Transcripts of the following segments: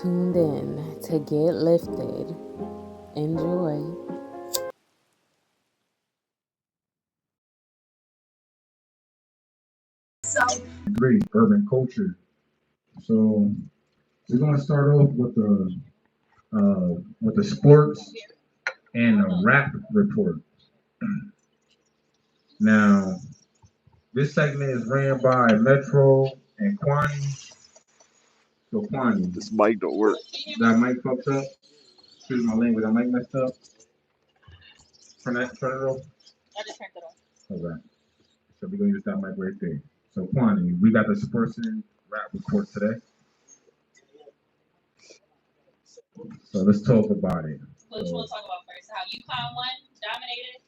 tuned in to Get Lifted. Enjoy. Great urban culture. So we're gonna start off with the sports and the rap report. Now, this segment is ran by Metro and Kwani. So Kwani, This mic don't work. that mic fucked up. Excuse my language, that mic messed up. Turn it off. I just turned it off. Okay. So we're gonna use that mic right there. So Kwani, we got the sports and rap report today. So let's talk about it. What you want to talk about first? How UConn won, dominated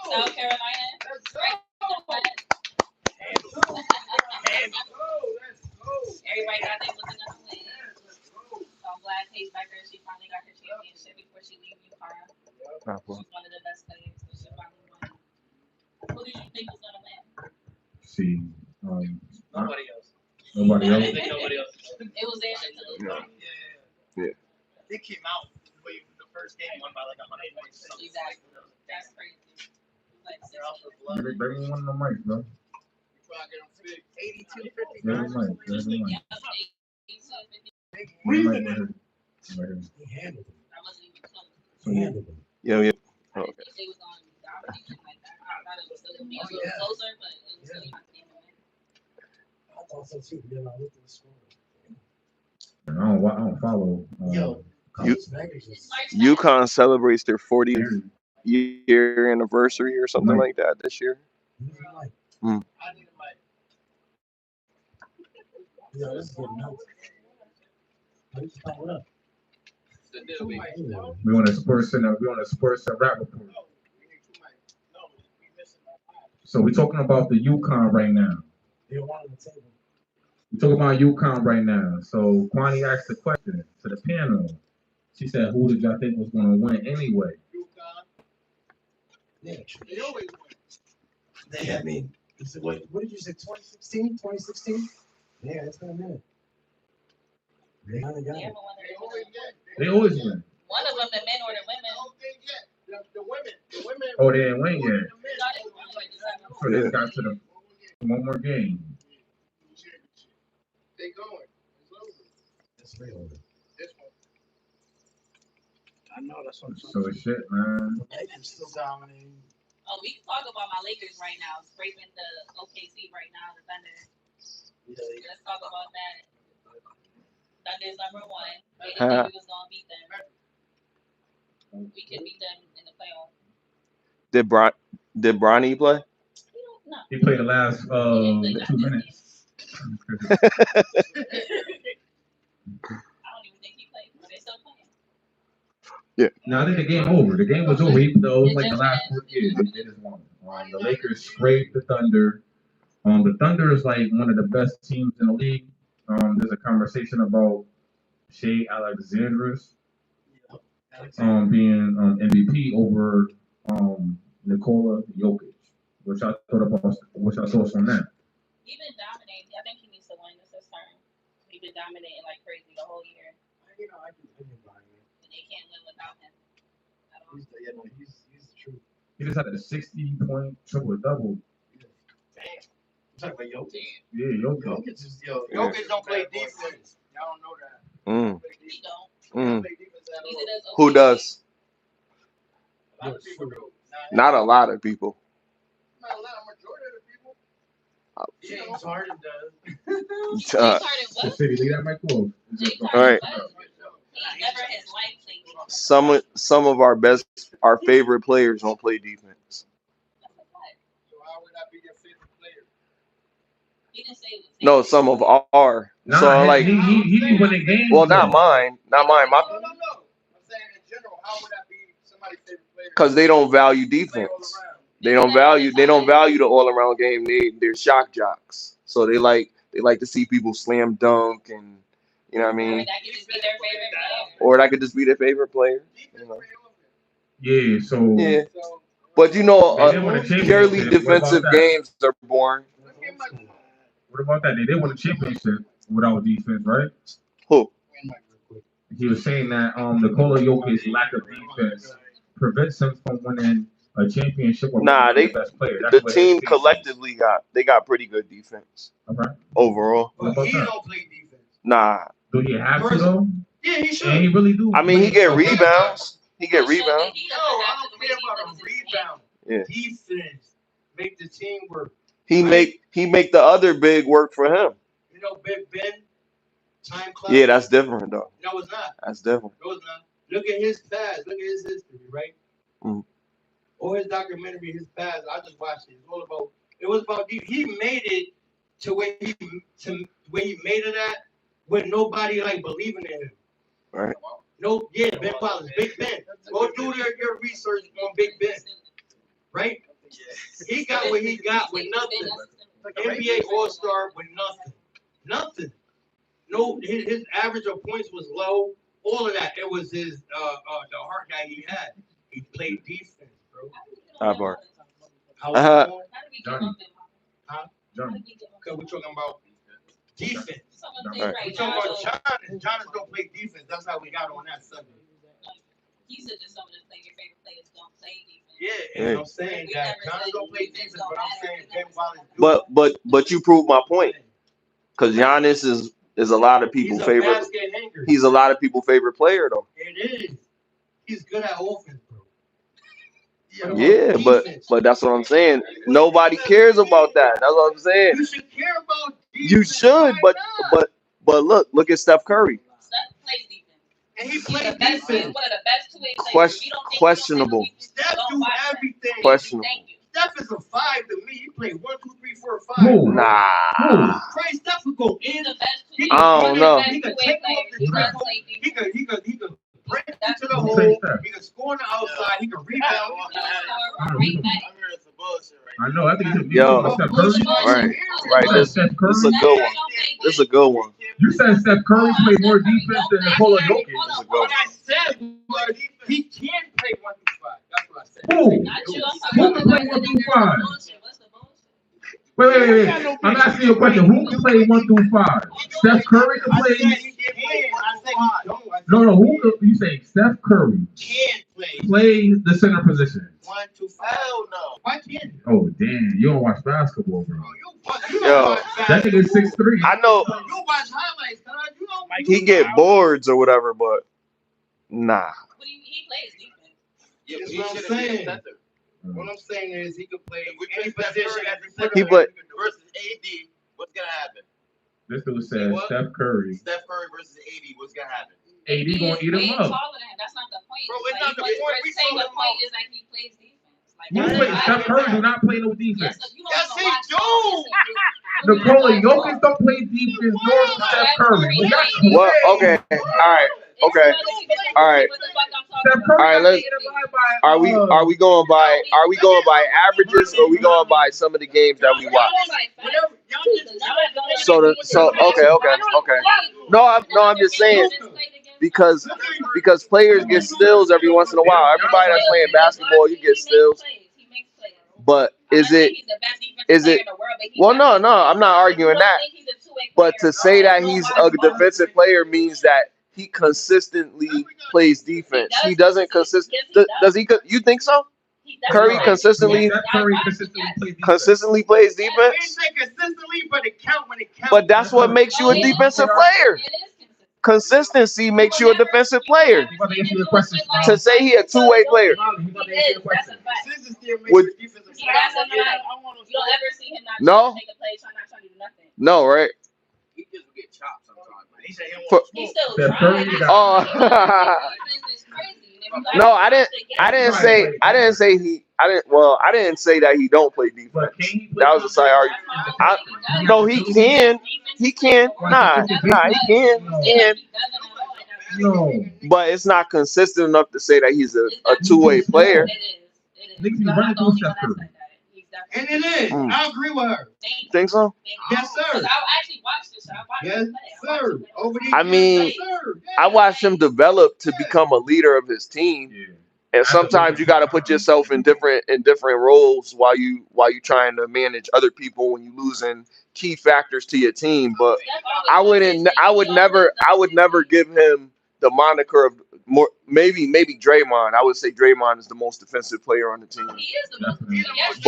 South Carolina. Everybody thought they wasn't gonna win. So I'm glad Paige Becker, she finally got her championship before she leaves UConn. She's one of the best players, but she finally won. Who did you think was gonna win? See, Nobody else. nobody I else. didn't think nobody else. It was their shit to lose. Yeah. They came out the first game won by like 100 points. Exactly. That's crazy. Like, They're also blood. Bring me one of the mics, bro. 82, There's the 59. mic. There's the mic. Breathing. Right here. Right here. I wasn't even close. So, Yeah. I Okay. didn't think they was going to dominate like that. I thought it was still going to be a little closer, but it was still not going to win. I thought so too. Then I looked at the score. I don't follow. UConn celebrates their 40th year anniversary or something like that this year. I need a mic. Yeah, this is getting nuts. We want a sports and rap report. So we're talking about the UConn right now. They're one on the table. We're talking about UConn right now. So Kwani asked the question to the panel. She said, "Who did y'all think was going to win anyway?" Yeah, They always win. I mean, what did you say? 2016? 2016? Yeah, that's been a minute. They haven't got They it. haven't won their own. They always win. One of them, the men or the women. The women. Oh, they didn't win yet. No, they won. So they got to the one more game. They going. It's real. This one. I know that's what I'm So it's shit, man. The Lakers still dominating. Oh, we can talk about my Lakers right now, scraping the OKC right now, the Thunder. Yeah, Let's talk about that. Thunder's number one. We didn't think we was gonna beat them. We could beat them in the playoffs. Did Bronny play? No. He played the last 2 minutes. I don't even think he played. Are they still playing? No, I think the game over. The game was over. It was like the last 4 years. They just won. The Lakers scraped the Thunder. The Thunder is like one of the best teams in the league. There's a conversation about Shea Alexanders being MVP over Nikola Jokic, which I saw from that. He's been dominating. I think he needs to win this turn. He's been dominating like crazy the whole year. You know, I can buy it. And they can't win without him. He's the truth. He just had a 60-point triple-double. Damn. You talking about Jokic? Yeah, Jokic. Jokic is Jokic don't play defense. Y'all don't know that. He don't. Mm. Play defense at Neither all. does OKC. Who does? A lot of people do. Not a lot of people. Not a lot. Majority of the people. James Harden does. James Harden was. City, leave that mic close. James All Harden right. was. He never in his life played. Some of our favorite players don't play defense. So how would I be your favorite player? He didn't say it was No, some of our. Nah, So like, he be winning games. well, not mine. Not mine. No. I'm saying in general, how would I be somebody's favorite player? Because they don't value Play all defense. around. They don't value the all around game. They're shock jocks. So they like to see people slam dunk and you know what I Or mean? that could just be their favorite player. Or that could just be their favorite player. Defense You know? play all Yeah, so Yeah. So But you know, They didn't win a championship. purely What defensive about that? games are boring. let's give my what about that? They did win a championship without defense, right? Who? he was saying that Nikola Jokic's lack of defense prevents him from winning a championship or Nah, being the best player. the That's what team his take is. collectively got pretty good defense Okay. overall. What But about he that? don't play defense. Nah, Do you have to though? Yeah, he should. And he really do. I mean he play get so- rebounds. He get rebounds. No, I don't care about a rebound. Yeah. Defense make the team work. He make the other big work for him. You know, Big Ben, time clock. Yeah, that's different though. No, it's not. That's different. No, it's not. Look at his past. Look at his history, right? Mm. Or his documentary, his past. I just watched it. It was about he made it to where he made it at when nobody like believing in him. Right. No, yeah, Ben Wallace, Big Ben. Go do your research on Big Ben, right? He got what he got with nothing. NBA All-Star with nothing. Nothing. No, his average of points was low. All of that. It was his the heart that he had. He played defense, bro. High bar. How Uh-huh. Johnny. Huh? Johnny. Because we're talking about defense. Right. We're talking about Giannis. Giannis don't play defense. That's how we got on that subject. You said that some of your favorite players don't play defense. Yeah, and I'm saying that Giannis don't play defense, but I'm saying Ben Wallace do. But you proved my point. Because Giannis is a lot of people's He's a favorite. basket hanger. He's a lot of people's favorite player though. It is. He's good at offense, bro. Yeah, but that's what I'm saying. Nobody cares about that. That's what I'm saying. You should care about defense. You should, but look at Steph Curry. Steph plays defense. And he He's plays the best. He's defense. one of the best two-way players. We don't think Questionable. Steph do everything. Questionable. Thank you. Steph is a 5 to me. He plays 1, 2, 3, 4, 5. Who? Nah. Crazy Steph would go He's in. the best He two-way can I don't know. He can take off the He dribble. does play He defense. can break into the Who hole. says that? He can score on the outside. He can rebound. I know. I think it's Yo. Steph Curry. Right. This Steph Curry. is a good one. This is a good one. You said Steph Curry played more defense than Nikola Jokic. What I said was he can play 1 through 5. That's what I said. Who? Who can play 1 through 5? Wait. I'm asking you a question. Who can play 1 through 5? Steph Curry can I play. said he can. I said he don't. I said No. Who you say? Steph Curry can play play the center position. 1 to 5. Hell no. Why can't you? Oh damn! You don't watch basketball, bro. You Yo, don't watch That nigga's 6'3". I know You watch highlights, cuz. You don't. he get boards or whatever, but nah. He plays defense. That's what I'm saying. What I'm saying is he could play any position at the center. He play- versus AD, what's gonna happen? This dude said Steph Curry. Steph Curry versus AD, what's gonna happen? AD gonna eat Way him up. taller than him. That's not the point. Bro, it's Like, not the we're point. We saying the talking point about- is like he plays defense. Like, You that's play why- Steph Curry do not play no Yes, defense. you don't Yes, even he watch do. ball. Nikola Jokic don't play defense nor Steph Curry. But that's Well, crazy. okay. All right. Okay. All right. Steph Curry All right, let's- ain't abide by, Are we going by averages or we going by some of the games that we watch? Okay. No, I'm just saying because players get steals every once in a while. Everybody that's playing basketball, you get steals. But is it? Well, no, I'm not arguing that. But to say that he's a defensive player means that he consistently plays defense. He doesn't does he? You think so? Curry consistently Steph Curry consistently plays defense. consistently plays We defense. say consistently, but it count when it counts. But that's what makes you a defensive player. Consistency makes you a defensive player. He about to answer your question. To say he a two-way player. He about to answer your question. Consistency makes Would- you defensive You player. don't ever see him not No. take a play, trying not to do nothing. No, right? He just get chopped sometimes. Man. He said he don't For- want He's smoke. still Steph trying. Curry, Oh. Defense is crazy. No, I didn't say that he don't play defense. But can he play That was a side argument. No, he can. He can. Nah, he can. No. But it's not consistent enough to say that he's a two-way player. It is. Niggas be running through Steph Curry. And it is. Mm. I agree with her. Think so? Yes, sir. I actually watched this. I watched Yes, him play. sir. Over these I years, mean, yes, sir. I watched him develop to become a leader of his team. Yeah. And sometimes you got to put yourself in different roles while you trying to manage other people when you losing key factors to your team. But I would never give him the moniker of more maybe Draymond. I would say Draymond is the most defensive player on the team. He is the most. Yes,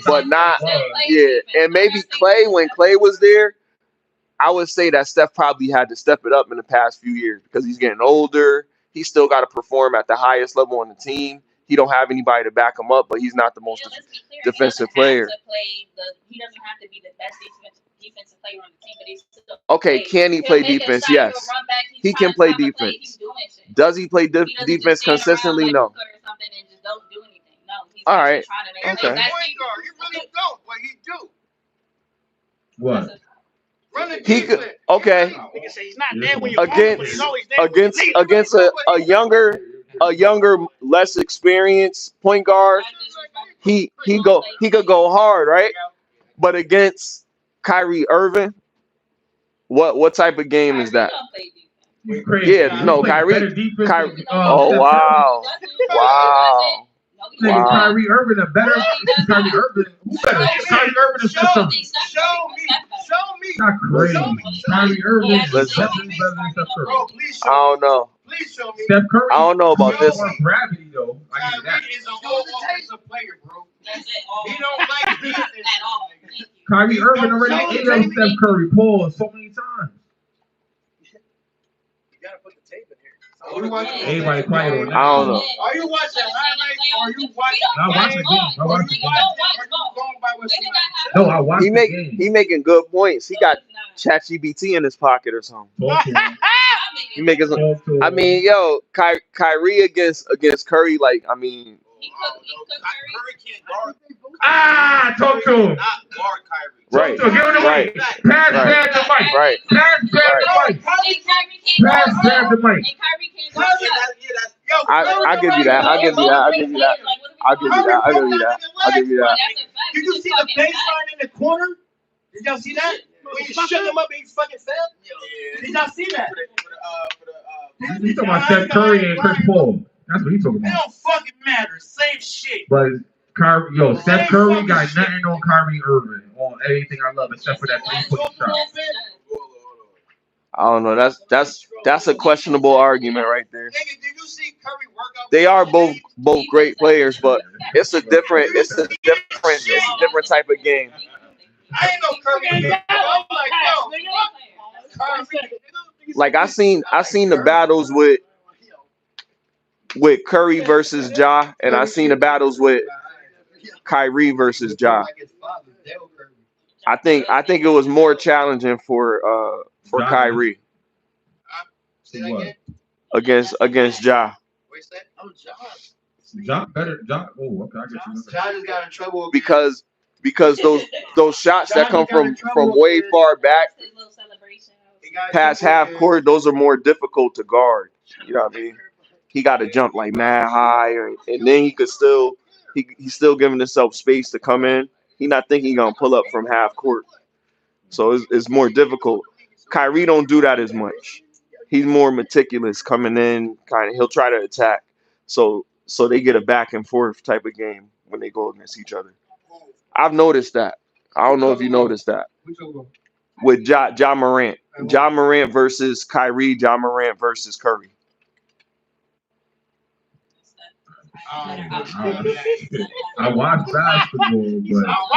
But not and maybe Clay when Clay was there. I would say that Steph probably had to step it up in the past few years because he's getting older. He still got to perform at the highest level on the team. He don't have anybody to back him up, but he's not the most defensive player. He doesn't have to be the best defensive player on the team, but he's still okay, can he play defense? Yes, he can play defense. Does he play defense consistently? No. All right. Okay. He really don't. What he do? What? He could. Okay. Nigga say he's not there when you Against a younger, less experienced point guard, he could go hard, right? But against Kyrie Irving, what type of game is that? Yeah, no, Kyrie. Oh wow. Kyrie Irving a better. Kyrie Irving. Who better? Kyrie Irving is just a. Show me. Not crazy. Kyrie Irving is definitely better than Steph Curry. Bro, please I show don't know. Please show me. Steph Curry. I don't know about this. More gravity though. I get that. Kyrie is an all-offensive player, bro. He don't like defense at all. Kyrie Irving already ate up Steph Curry pause so many times. You gotta put the tape in here. Everybody quiet on that. I don't know. Are you watching highlights or are you watching? I watch the game. I watch the game. No, No, I watch the game. He making good points. He got ChatGPT in his pocket or something. He making some. I mean, yo, Kyrie against Curry, like, I mean. Curry can't guard. Talk to him. Not guard Kyrie. Right. Give it away. Pass Brad the mic. Right. Pass Brad the mic. Pass Brad the mic. I'll give you that. I'll give you that. I'll give you that. I'll give you that. I'll give you that. I'll give you that. Did you see the baseline in the corner? Did y'all see that? When you shut him up and he fucking fell? Did y'all see that? You talking about Steph Curry and Chris Paul. That's what he's talking It about. don't fucking matter. Same shit. But Steph Curry got nothing on Kyrie Irving on anything I love except for that 3-point shot. I don't know. That's a questionable argument right there. Did you see Curry work out? They are both great players, but it's a different type of game. I ain't no Curry. I'm like, yo, Curry. Like I seen the battles with Curry versus Ja, and I seen the battles with Kyrie versus Ja. I think it was more challenging for Kyrie against Ja. Ja better. Ja. Oh, okay. I get you. Ja just got in trouble Because those shots that come from way far back past half court, those are more difficult to guard. You know what I mean? He got to jump like mad high, and then he could still he's still giving himself space to come in. He's not thinking he's gonna pull up from half court, so it's more difficult. Kyrie don't do that as much. He's more meticulous coming in, kind of. He'll try to attack, so they get a back and forth type of game when they go against each other. I've noticed that. I don't know if you noticed that with Ja Morant. Ja Morant versus Kyrie. Ja Morant versus Curry. I watch basketball, but all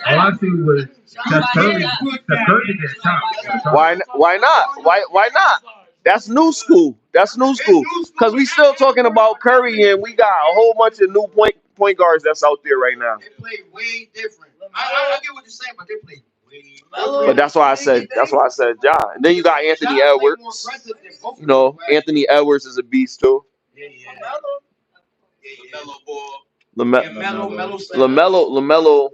I see was Steph Curry gets chopped. Why not? Why not? That's new school. Because we still talking about Curry, and we got a whole bunch of new point guards that's out there right now. They play way different. I get what you're saying, but they play way. But that's why I said Ja. And then you got Anthony Edwards. You know, Anthony Edwards is a beast too. LaMelo.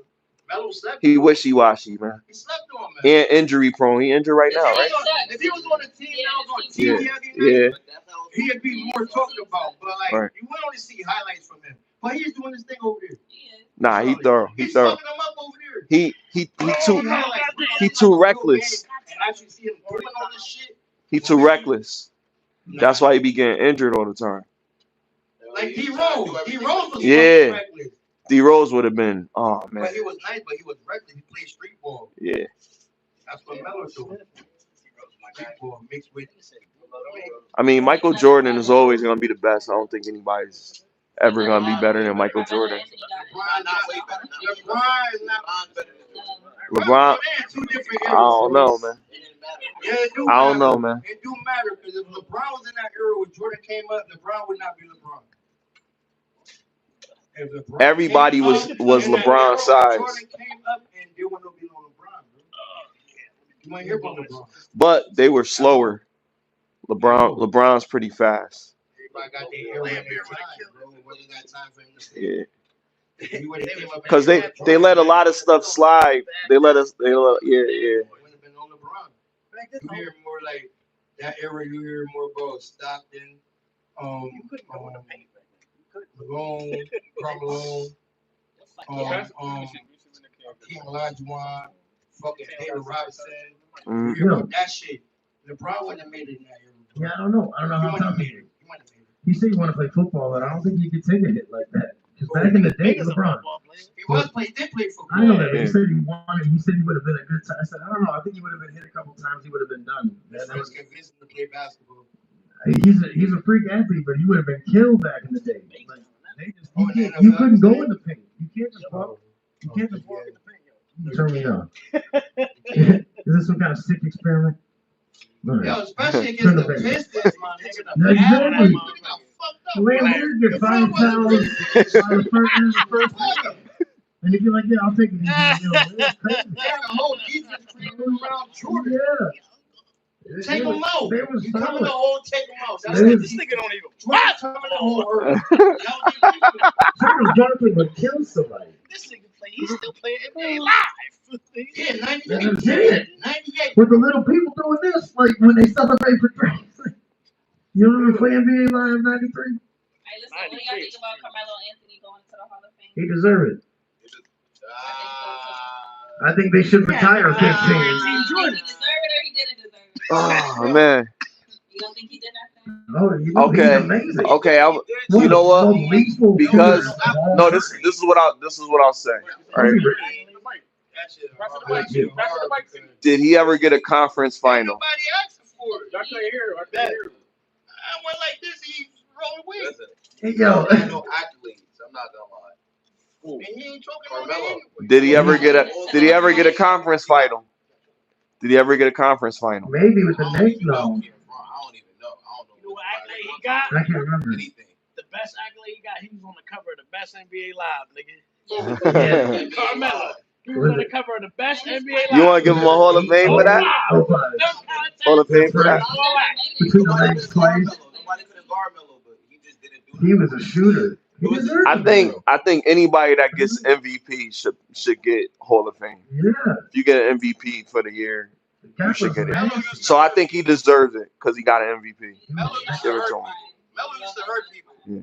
He wishy-washy, man. He slept on, man. And injury prone. He injured right now, right? If he was on the team that was on TV, he'd be more talked about. But like, you would only see highlights from him. But he's doing this thing over there. Nah, he thorough. He's fucking him up over there. He too reckless. He too reckless. That's why he be getting injured all the time. Like D Rose was reckless. D Rose would have been. Oh man. But he was nice, but he was reckless. He played street ball. Yeah. That's what Melo doing. Street ball mixed with I mean, Michael Jordan is always gonna be the best. I don't think anybody's ever gonna be better than Michael Jordan. LeBron, I don't know, man. Yeah, it do I don't matter. know, man. It do matter because if LeBron was in that era when Jordan came up, LeBron would not be LeBron. If LeBron Everybody came was up in that era LeBron when size, Jordan came up and there was no be on LeBron, bro. You ain't hear about LeBron. but they were slower. LeBron's pretty fast. Everybody got their era and their time, bro. It wasn't that time for him to stay. Yeah, He would've came up because and they let a lot of stuff slide. Yeah. it wouldn't have been on LeBron. You hear more like that era. You hear more about Stockton, Malone, Carmelo, King Olajuwon, fucking David Robinson. You hear about that shit. LeBron wouldn't have made it in that era. Yeah, I don't know. I don't know He how wouldn't have tough made he it. is. He wouldn't have made it. He said he want to play football, but I don't think he could take a hit like that. Because back in the day, LeBron. He did play football. I know that, but he said he wanted. He said he would have been a good time. I said, I don't know. I think he would have been hit a couple times. He would have been done. His friends convinced him to play basketball. He's a freak athlete, but he would have been killed back in the day. Like, you couldn't go in the paint. You can't just walk. You can't just walk in the paint. You turn me on. Is this some kind of sick experiment? No. Yo, especially against the Pistons, my nigga. Exactly. The way it is, get 5 fouls in the first half. And if you're like, yeah, I'll take it. It's crazy. They had a whole defense creating around Jordan. Yeah. Take him out. They was You come in the solid. hole, take him out. That's They it. was- This nigga don't even. Jordan come in the hole early. Charles Barkley would kill somebody. This nigga play. He's still playing NBA Live. Yeah, That's 98. it. 98. With the little people doing this, like when they celebrate for drinks. You remember playing NBA Live 93? Hey, listen, what do y'all think about Carmelo Anthony going to the Hall of Fame? He deserved it. I think they should retire 15. Did he deserve it or he didn't deserve it? Oh man. You don't think he did that thing? Oh, you know, Okay. he's amazing. Okay. You know what? Because no, this is what I'll say. Right? Did he ever get a conference final? Nobody asked for it. I can't hear it. I went like this. He rolled away. Hey, yo. No accolades. I'm not gonna lie. And he ain't talking about it anyway. Did he ever get a conference final? Did he ever get a conference final? Maybe with the I don't Knicks, even know. no. I don't even know. I don't You know know what what accolade he got? I can't remember. anything. The best accolade he got. He was on the cover of the best NBA Live, nigga. Yeah. Carmelo. He was on the cover of the best NBA Live. You want to give him a Hall of Fame for that? Oh, five. No contest. Hall of Fame for that? Between the Nobody legs could guard twice. Melo. Nobody could guard Melo, but he just didn't do He was a shooter. He deserved it. I think anybody that gets MVP should get Hall of Fame. Yeah. If you get an MVP for the year, you should get it. Melo So I think he deserves it because he got an MVP. Melo used Give to it to hurt him. Melo used to hurt people. Yeah.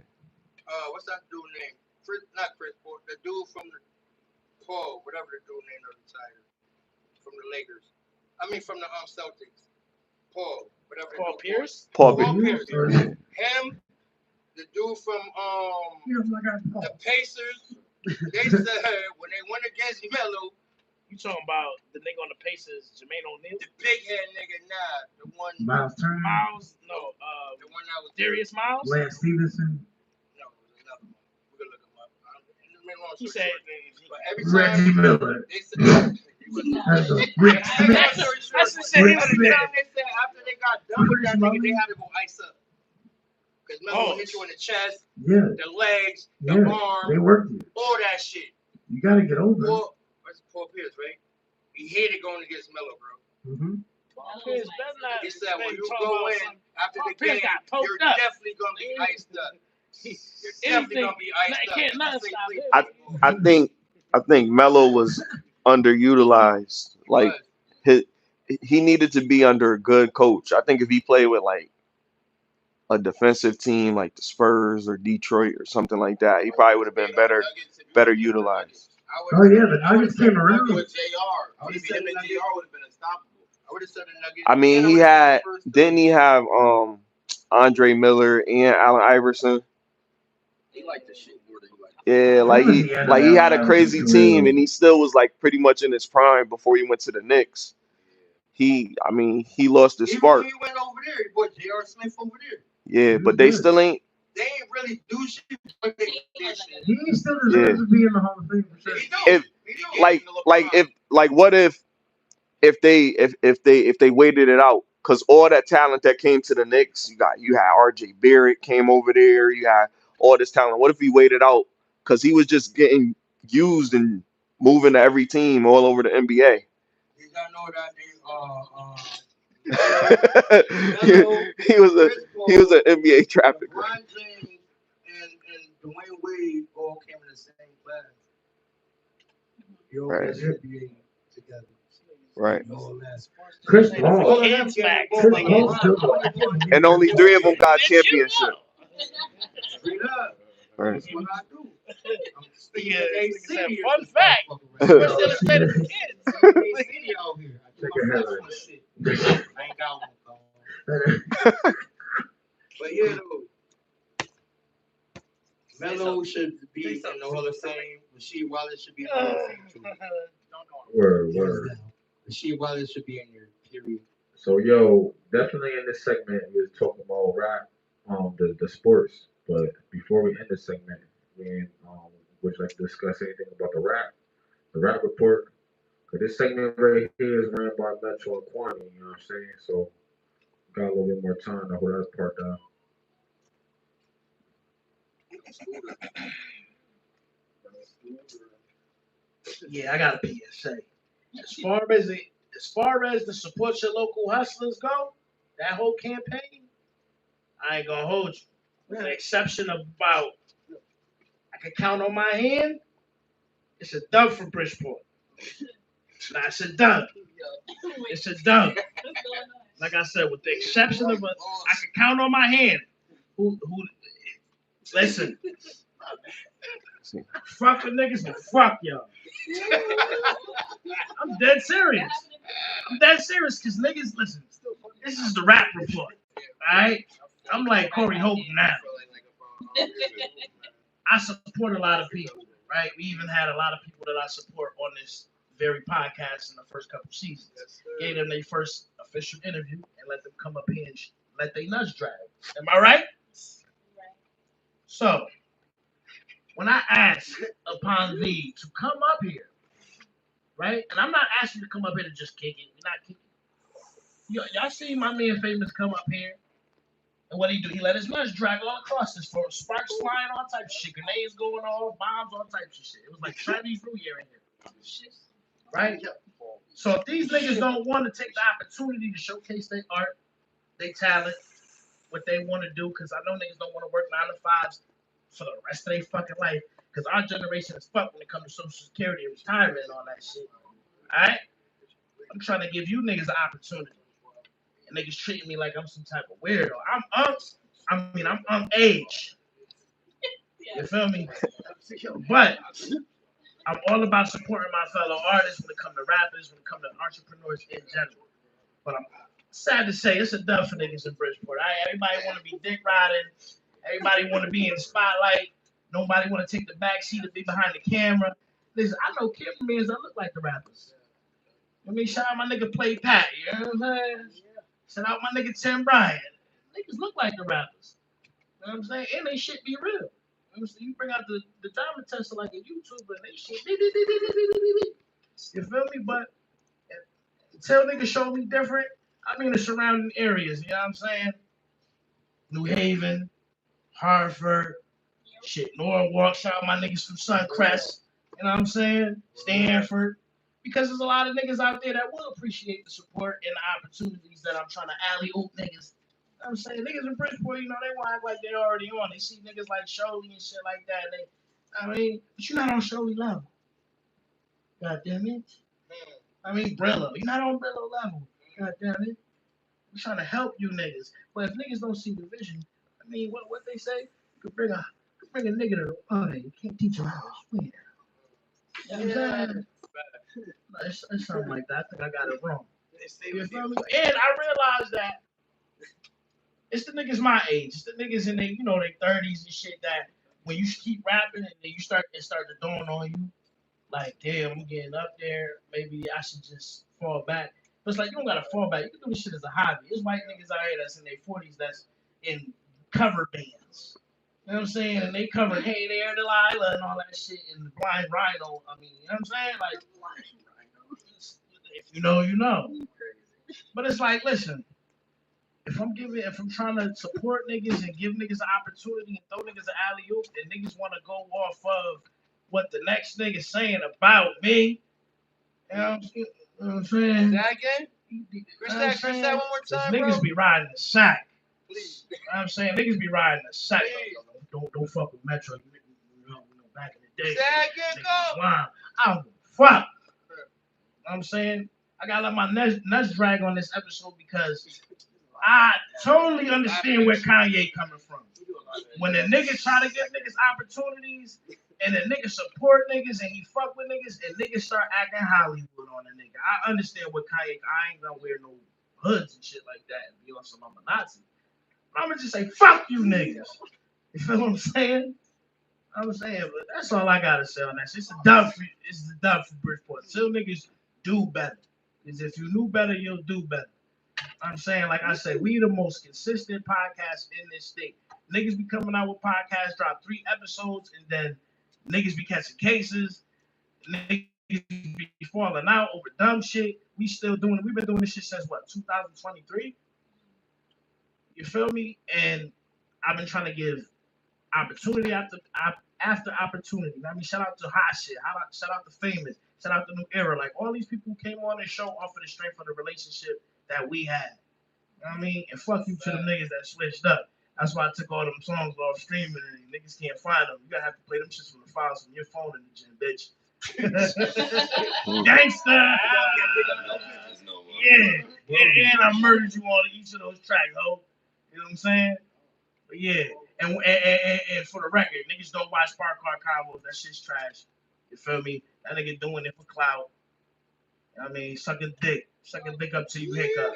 What's that dude name? Not Chris Paul. The dude from the Paul, whatever the dude name retired from the Lakers. I mean from the Celtics. Paul, whatever. Paul Pierce? Paul Paul Pierce. Pierce. Him, the dude from Oh. the Pacers. They said when they went against Melo, You talking about the nigga on the Pacers, Jermaine O'Neal? the big head nigga, the one, Miles Turner. Miles? No, the one that was Darius Miles? Lance Stevenson. No, it was another one. We're gonna look him up. He said, But every Reggie time Miller. they said, That's a Rick Smith. that's the shit he Rick was Smith. they said after they got done with that nigga, they had to go ice up. Because Melo hit you in the chest, Yeah. the legs, the Yeah. arm, They worked you. all that shit. You got to get over it. Paul Pierce, right? He hated going against Melo, bro. Mm-hmm. Paul Pierce better not. He said when maybe you talk go about in something. after Paul the Pierce game, got poked you're up. definitely gonna be iced up. You're definitely gonna be iced up. Can't nothing stop him. I think Melo was underutilized. Like he needed to be under a good coach. I think if he played with like a defensive team like the Spurs or Detroit or something like that, he probably would have been better utilized. Oh, yeah, the Nuggets came around. with JR. Maybe him and JR would have been unstoppable. I would have said the Nuggets. I mean, didn't he have Andre Miller and Allen Iverson? He liked the shit more than he liked. Yeah, he had a crazy team, and he still was like pretty much in his prime before he went to the Knicks. I mean, he lost his spark. He went over there. He brought J.R. Smith over there. Yeah, but they still ain't. They ain't really do shit. But they did shit. He still deserves to be in the Hall of Fame for sure. If if they waited it out, because all that talent that came to the Knicks, you had R.J. Barrett came over there, you had all this talent. What if he waited out because he was just getting used and moving to every team all over the NBA? You gotta know that he was an NBA trafficker. LeBron James and Dwayne Wade all came in the same class. You all Right. should be together. Right. Chris Paul. And only 3 of them got championships. Straight up. Right. That's what I do. I'm speaking Yeah, to nigga said, AC. fun fact. We're We're still a state of kids. AC out here. I do my best on shit. I ain't got one. But yeah, though. Melo should be in the Hall of Fame. Rasheed Wallace should be in the Hall of Fame too. Word. Rasheed Wallace should be in there. Period. So yo, definitely in this segment we're talking about rap, the sports. But before we end this segment, would you like to discuss anything about the rap report? Cause this segment right here is ran by Metro and Kwani, you know what I'm saying? So got a little bit more time to hold that part down. Yeah, I got a PSA. As far as the support your local hustlers go, that whole campaign, I ain't gonna hold you. With the exception of about, I can count on my hand, it's a dub for Bridgeport. Nah, it's a dub. It's a dub. Like I said, with the exception of I can count on my hand. Who listen. Fuck the niggas and fuck y'all. I'm dead serious. Because niggas, listen, this is the rap report. Alright? I'm like Corey Holcomb now. I support a lot of people, right? We even had a lot of people that I support on this very podcast in the first couple seasons. Gave them their first official interview and let them come up here and let their nuts drag. Am I right? So, when I ask upon thee to come up here, right? And I'm not asking you to come up here to just kick it. We're not kicking it. Y'all see my man Famous come up here? And what he do? He let his nuts drag all across this floor. Sparks flying, all types of shit. Grenades going off, bombs, all types of shit. It was like Chinese New Year in here. Right? So if these niggas don't want to take the opportunity to showcase their art, their talent, what they want to do, because I know niggas don't want to work 9 to 5s for the rest of their fucking life. Because our generation is fucked when it comes to Social Security and retirement and all that shit. Alright? I'm trying to give you niggas an opportunity. And niggas treating me like I'm some type of weirdo. I'm age. You feel me? But I'm all about supporting my fellow artists when it comes to rappers, when it comes to entrepreneurs in general. But I'm sad to say it's a dub for niggas in Bridgeport. Everybody want to be dick riding. Everybody want to be in the spotlight. Nobody want to take the back seat to be behind the camera. Listen, I know cameramans that look like the rappers. Let me shout out my nigga Play Pat. You know what I'm saying? Shout out my nigga Tim Bryan. Niggas look like the rappers. You know what I'm saying? And they shit be real. You know what I'm saying? You bring out the diamond tester like a YouTuber and they shit. You feel me? But until niggas show me different, I mean the surrounding areas. You know what I'm saying? New Haven, Hartford, shit, Norwalk. Shout out my niggas from Suncrest. You know what I'm saying? Stanford. Because there's a lot of niggas out there that will appreciate the support and the opportunities that I'm trying to alley-oop niggas. You know what I'm saying? Niggas in Bridgeport, you know, they want to act like they already on. They see niggas like Shirley and shit like that. But you're not on Shirley level. God damn it. Brillo. You're not on Brillo level. God damn it. I'm trying to help you niggas. But if niggas don't see the vision, what they say? You could bring a nigga to the party. You can't teach him how to swim. You know what I'm saying? It's something like that. I think I got it wrong. You feel me? And I realized that it's the niggas my age. It's the niggas in their 30s and shit that when you keep rapping and then it start to dawn on you, like, damn, I'm getting up there. Maybe I should just fall back. But it's like you don't gotta fall back. You can do this shit as a hobby. There's white niggas out here that's in their 40s that's in cover bands. You know what I'm saying? And they cover Hey There, Delilah, and all that shit, and Blind Rhino. I mean, you know what I'm saying? Like, if you know, you know. But it's like, listen, if I'm trying to support niggas and give niggas an opportunity and throw niggas an alley-oop, and niggas want to go off of what the next nigga's saying about me, you know what I'm saying? That again? Chris, that one more time, bro. Niggas be riding the sack. Please. You know what I'm saying? Niggas be riding the sack. Don't fuck with Metro. You know, back in the day. Say that again, go. I don't give a fuck. You know what I'm saying? I gotta let my nuts drag on this episode because I totally understand where Kanye coming from. When the nigga try to give niggas opportunities and the nigga support niggas and he fuck with niggas and niggas start acting Hollywood on the nigga. I understand what Kanye, I ain't gonna wear no hoods and shit like that and be on some I'm a Nazi. I'm gonna just say, fuck you niggas. You feel what I'm saying? I'm saying, but that's all I gotta say on that. It's the dub for Bridgeport. Till niggas do better. Because if you knew better, you'll do better. I'm saying, like I said, we the most consistent podcast in this state. Niggas be coming out with podcasts, drop 3 episodes, and then niggas be catching cases. Niggas be falling out over dumb shit. We still doing it. We've been doing this shit since what, 2023? You feel me? And I've been trying to give opportunity after opportunity. I mean, shout out to Hot Shit. Shout out to Famous. Shout out to New Era. Like, all these people who came on this show off of the strength of the relationship that we had. You know what I mean? And fuck you to the niggas that switched up. That's why I took all them songs off streaming and niggas can't find them. You gotta have to play them shits from the files from your phone in the gym, bitch. Gangsta! Yeah. And I murdered you on each of those tracks, ho. You know what I'm saying? But yeah. And for the record, niggas don't watch Spark Car Combos. That shit's trash. You feel me? That nigga doing it for clout. I mean, suck a dick up till you hiccup.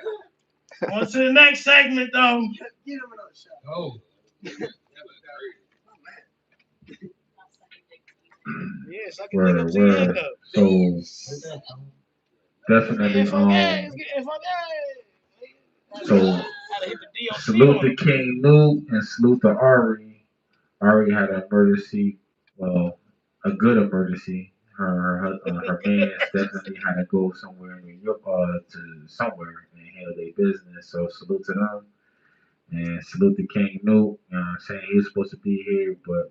On to the next segment, though. Give him another shot. Oh. Yeah, suck a dick up till you hiccup. So definitely, so salute to King Nuke and salute to Ari. Ari had an emergency, well, a good emergency. Her man definitely had to go somewhere in New York, to somewhere and handle their business. So salute to them and salute to King Nuke. You know what I'm saying? He was supposed to be here, but you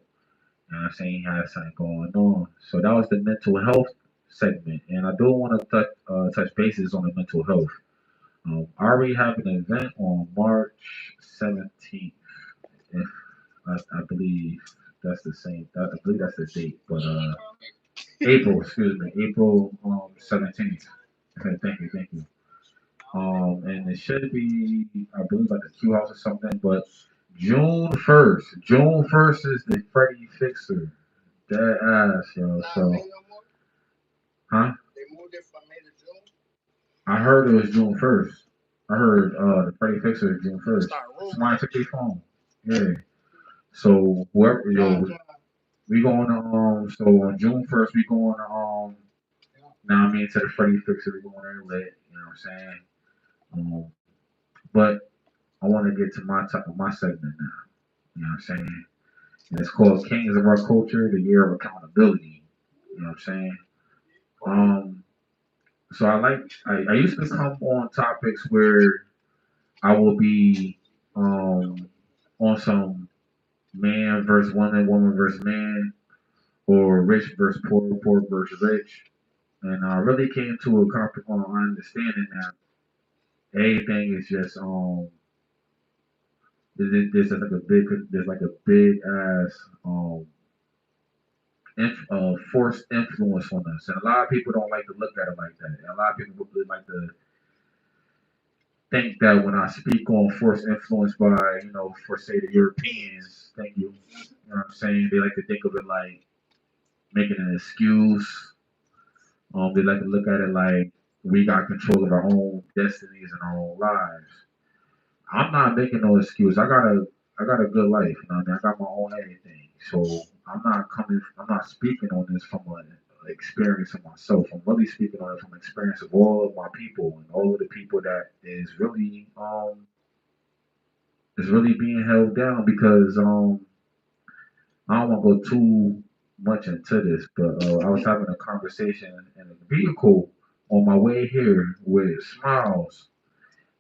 know what I'm saying, he had something going on. So that was the mental health segment, and I do want to touch bases on the mental health. I already have an event on March 17th. If I believe that's the same. I believe that's the date, but April 17th. Okay, thank you. And it should be, I believe, like a Q house or something. But June 1st is the Freddie Fixer. That ass, yo. So, huh? They moved it from May to June. I heard it was June 1st. I heard the Freddie Fixer is June 1st. Somebody took their phone. Yeah. So whoever, we going to so on June 1st we going to now I mean to the Freddie Fixer, we going there lit, you know what I'm saying? But I want to get to my segment now. You know what I'm saying? And it's called Kings of Our Culture, the Year of Accountability. You know what I'm saying? So I used to come on topics where I will be on some man versus woman, woman versus man, or rich versus poor, poor versus rich. And I really came to a comfortable understanding that everything is just there's like a big ass forced influence on us, and a lot of people don't like to look at it like that. And a lot of people really like to think that when I speak on forced influence by, for say the Europeans, thank you, you know what I'm saying? They like to think of it like making an excuse. They like to look at it like we got control of our own destinies and our own lives. I'm not making no excuse. I got a good life, you know what I mean? I got my own everything. So I'm not speaking on this from a experience of myself. I'm really speaking on it from experience of all of my people and all of the people that is really being held down because I don't want to go too much into this, but I was having a conversation in a vehicle on my way here with Smiles,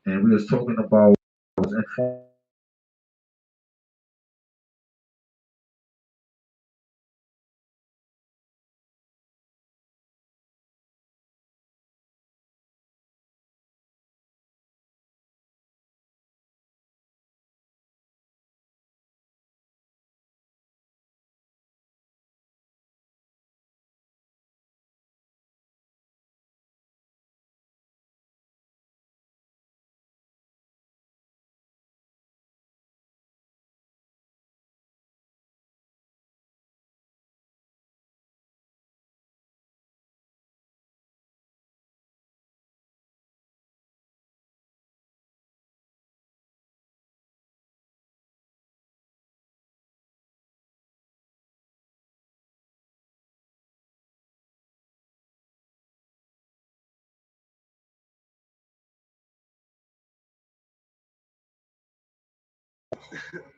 and we was talking about I was informed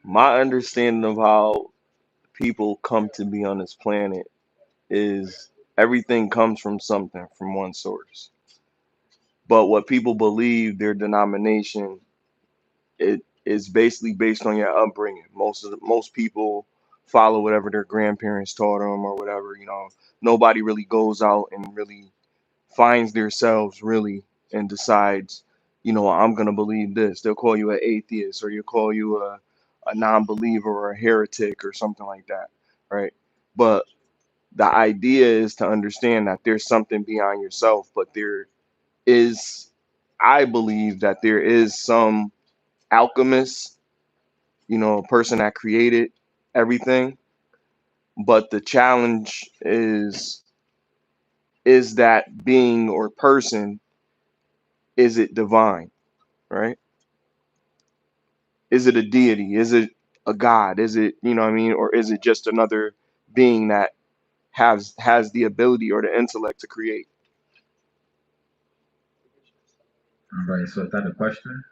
My understanding of how people come to be on this planet is everything comes from something, from one source. But what people believe, their denomination, it is basically based on your upbringing. Most people follow whatever their grandparents taught them or whatever. Nobody really goes out and really finds themselves really and decides, I'm gonna believe this. They'll call you an atheist or you call you a non-believer or a heretic or something like that, right? But the idea is to understand that there's something beyond yourself, but there is, I believe that there is some alchemist, a person that created everything. But the challenge is that being or person, is it divine, right? Is it a deity? Is it a god? Is it, what I mean? Or is it just another being that has the ability or the intellect to create? all right, so is that a question?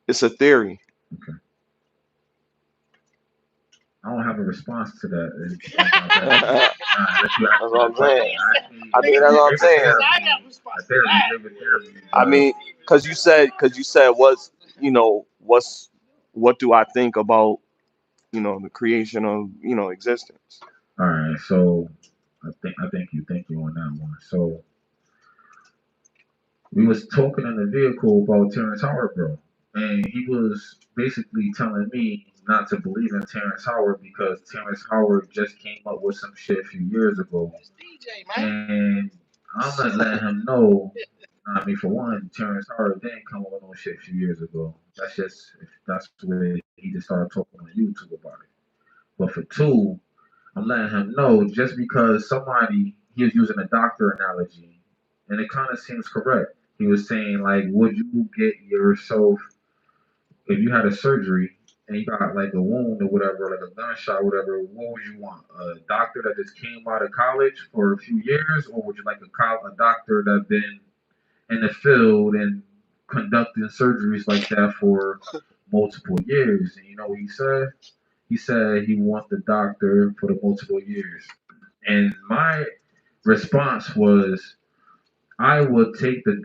It's a theory. Okay. I don't have a response to that. Unless you That's ask me what the I'm question. saying. Ask me, I mean, that's what I'm saying. a theory, give a theory. I mean, because you said what do I think about the creation of existence? All right, so I think you on that one. So we was talking in the vehicle about Terrence Howard, bro, and he was basically telling me not to believe in Terrence Howard because Terrence Howard just came up with some shit a few years ago, and I'm gonna let him know. I mean, for one, Terrence Howard didn't come up with no shit a few years ago. That's where he just started talking on YouTube about it. But for two, I'm letting him know just because somebody he was using a doctor analogy, and it kind of seems correct. He was saying like, would you get yourself if you had a surgery and you got like a wound or whatever, like a gunshot or whatever? What would you want? A doctor that just came out of college for a few years, or would you like a doctor that been in the field and conducting surgeries like that for multiple years? And you know what he said? He said he wants the doctor for the multiple years. And my response was, I would take the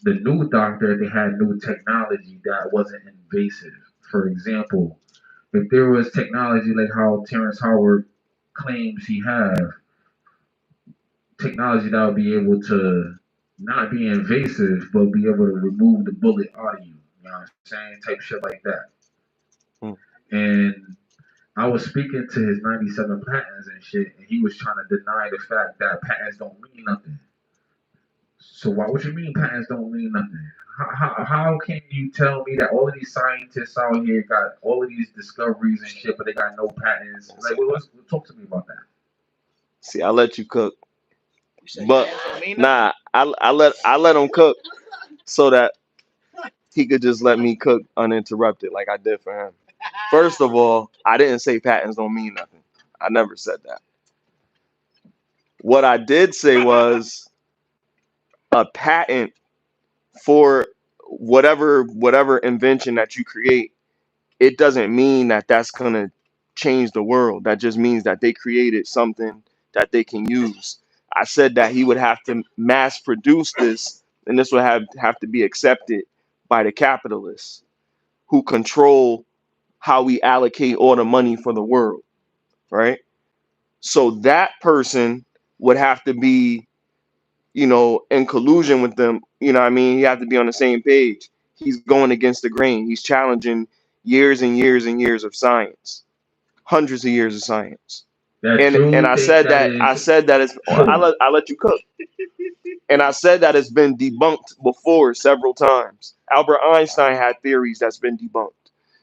new doctor, if they had new technology that wasn't invasive. For example, if there was technology like how Terrence Howard claims he have, technology that would be able to not be invasive, but be able to remove the bullet out of you. You know what I'm saying? Type shit like that. Hmm. And I was speaking to his 97 patents and shit, and he was trying to deny the fact that patents don't mean nothing. So why? What you mean patents don't mean nothing? How can you tell me that all of these scientists out here got all of these discoveries and shit, but they got no patents? Like, talk to me about that. See, I let you cook, but nah, I let him cook so that he could just let me cook uninterrupted, like I did for him. First of all, I didn't say patents don't mean nothing. I never said that. What I did say was a patent for whatever invention that you create. It doesn't mean that that's gonna change the world. That just means that they created something that they can use. I said that he would have to mass produce this, and this would have to be accepted by the capitalists who control how we allocate all the money for the world, right? So that person would have to be, in collusion with them. You know what I mean? You have to be on the same page. He's going against the grain. He's challenging years and years and years of science, hundreds of years of science. And I said that it's I let you cook. And I said that it's been debunked before several times. Albert Einstein had theories that's been debunked.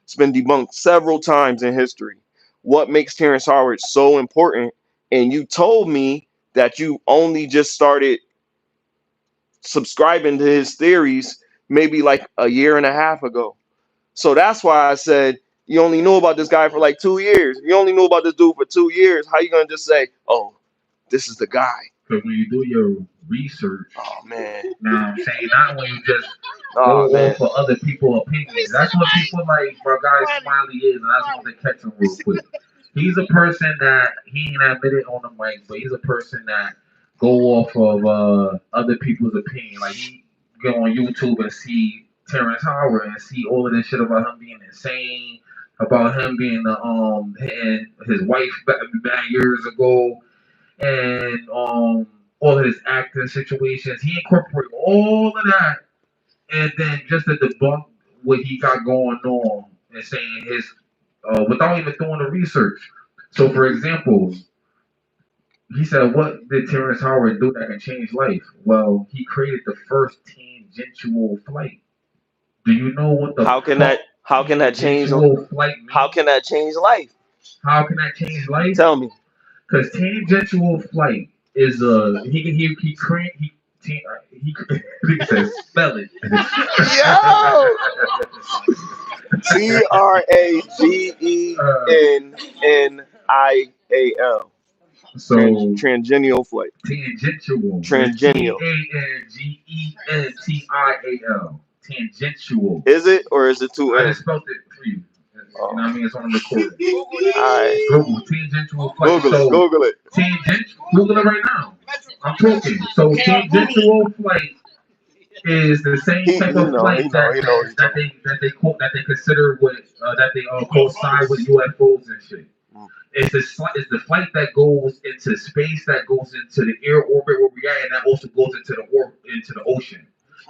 It's been debunked several times in history. What makes Terrence Howard so important? And you told me that you only just started subscribing to his theories maybe like a year and a half ago. So that's why I said you only knew about this guy for like 2 years. You only knew about this dude for 2 years. How you gonna just say, "Oh, this is the guy"? Because when you do your research, Oh man, now I'm saying not when you just go off for other people's opinions. That's what people like my guy Smiley is, and I just want to catch him real quick. He's a person that he ain't admitted on the mic, but he's a person that go off of other people's opinion. Like he go on YouTube and see Terrence Howard and see all of this shit about him being insane, about him being and his wife back years ago, and all of his acting situations. He incorporated all of that, and then just to debunk what he got going on and saying his without even doing the research. So, for example, he said, "What did Terrence Howard do that can change life?" Well, he created the first tangential flight. Do you know what the how can that change? Flight means? How can that change life? How can that change life? Tell me. Because tangential flight is he says spell it. Yo. TRAGENNIAL. So tangential flight. Tangential. Tangential. TANGENTIAL. Tangential. Is it or is it two I N? just spelled it for you. You know what I mean? It's on the recording. Alright. Google tangential flight. Google it. Google it right now. I'm talking. So tangential flight is the same type of flight that they consider that they coincide with UFOs and shit. It's the flight that goes into space, that goes into the air orbit where we are, and that also goes into the ocean.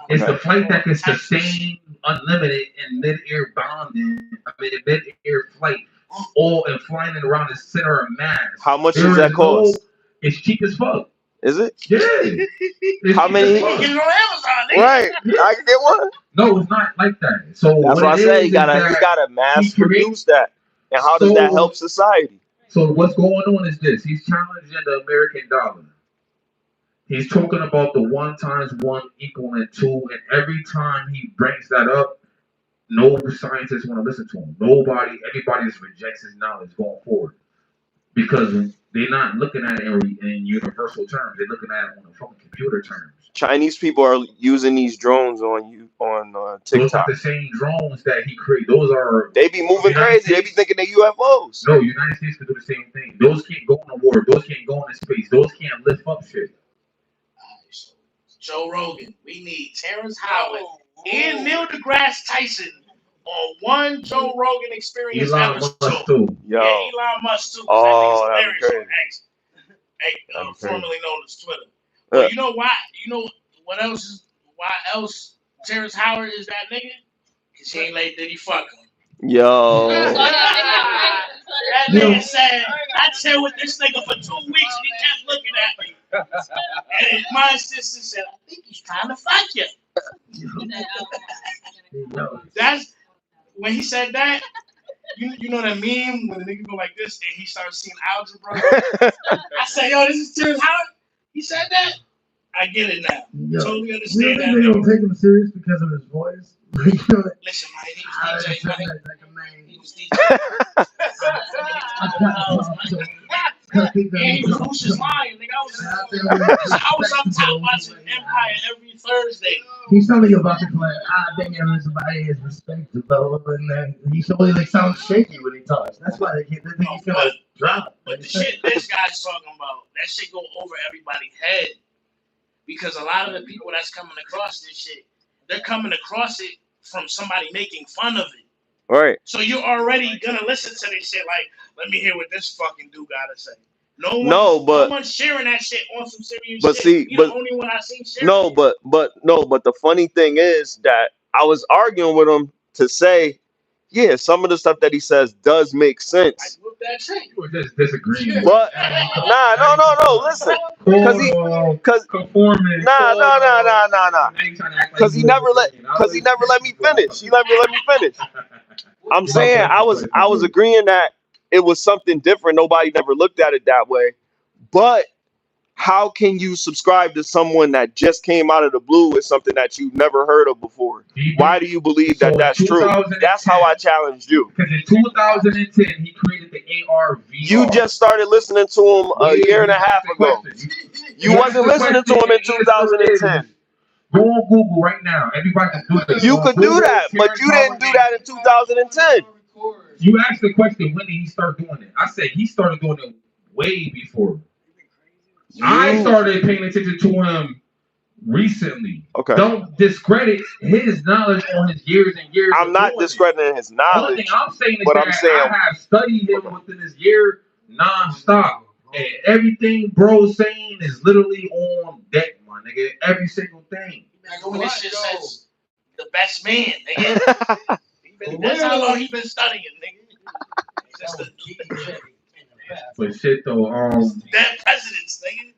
It's the flight that can sustain unlimited and mid-air mid-air flight, all and flying around the center of mass. How much does that cost? It's cheap as fuck. Is it? Yeah. How many? You can get it on Amazon. Right. I can get one. No, it's not like that. So that's why I say you gotta mass produce that. And how does that help society? So what's going on is this: he's challenging the American dollar. He's talking about the 1 times 1 equaling 2, and every time he brings that up, no scientists want to listen to him. Everybody just rejects his knowledge going forward because they're not looking at it in universal terms. They're looking at it on the fucking computer terms. Chinese people are using these drones on TikTok. Those are the same drones that he created. They be moving crazy. They be thinking they're UFOs. No, United States can do the same thing. Those can't go on the water. Those can't go into space. Those can't lift up shit. Joe Rogan, we need Terrence Howard and Neil deGrasse Tyson on one Joe Rogan Experience episode. Yo. Yeah, Elon Musk too. Oh, that nigga's hilarious on X, formerly known as Twitter. But you know why? You know what else? Why else Terrence Howard is that nigga? Cause he ain't let Diddy fuck him. Yo. That nigga said, I chill with this nigga for 2 weeks and he kept looking at me. And my sister said, I think he's trying to fuck you. That's when he said that. You know that meme when the nigga go like this and he starts seeing algebra. I said, yo, this is Terrence Howard. He said that. I get it now. Yo, totally understand that. They don't take him serious because of his voice. Listen, man, he was DJ, man. He was DJ. he was Lucius Lion, nigga. I was up top watching Empire every Thursday. He's telling you about the plan. Damn, somebody is respectable, and then he's only like sounds shaky when he talks. That's why he's gonna drop. But the shit this guy's talking about, that shit go over everybody's head. Because a lot of the people that's coming across this shit, they're coming across it from somebody making fun of it. Right. So you're already gonna listen to this shit like, let me hear what this fucking dude gotta say. No one's sharing that shit on some serious shit. See, You're the only one I seen sharing. But the funny thing is that I was arguing with him to say, yeah, some of the stuff that he says does make sense. With that shit. You were just disagreeing. But no, listen. Because he Because he never let me finish. He never let me finish. I'm saying I was agreeing that it was something different. Nobody never looked at it that way. But how can you subscribe to someone that just came out of the blue with something that you've never heard of before? Why do you believe that that's true? That's how I challenged you. Because in 2010, he created the AR-VR. You just started listening to him a year and a half ago. You wasn't listening to him in 2010. Go on Google right now. Everybody can do this. You could do that, but you didn't do that in 2010. You asked the question, when did he start doing it? I said he started doing it way before. I started paying attention to him recently. Okay. Don't discredit his knowledge on his years and years. I'm not discrediting his knowledge. The thing I'm saying is that I have studied him within this year nonstop. And everything bro's saying is literally on deck, my nigga. Every single thing. Nigga, when this shit says the best man, nigga. That's how long he been studying, nigga. But shit though, damn presidents, nigga.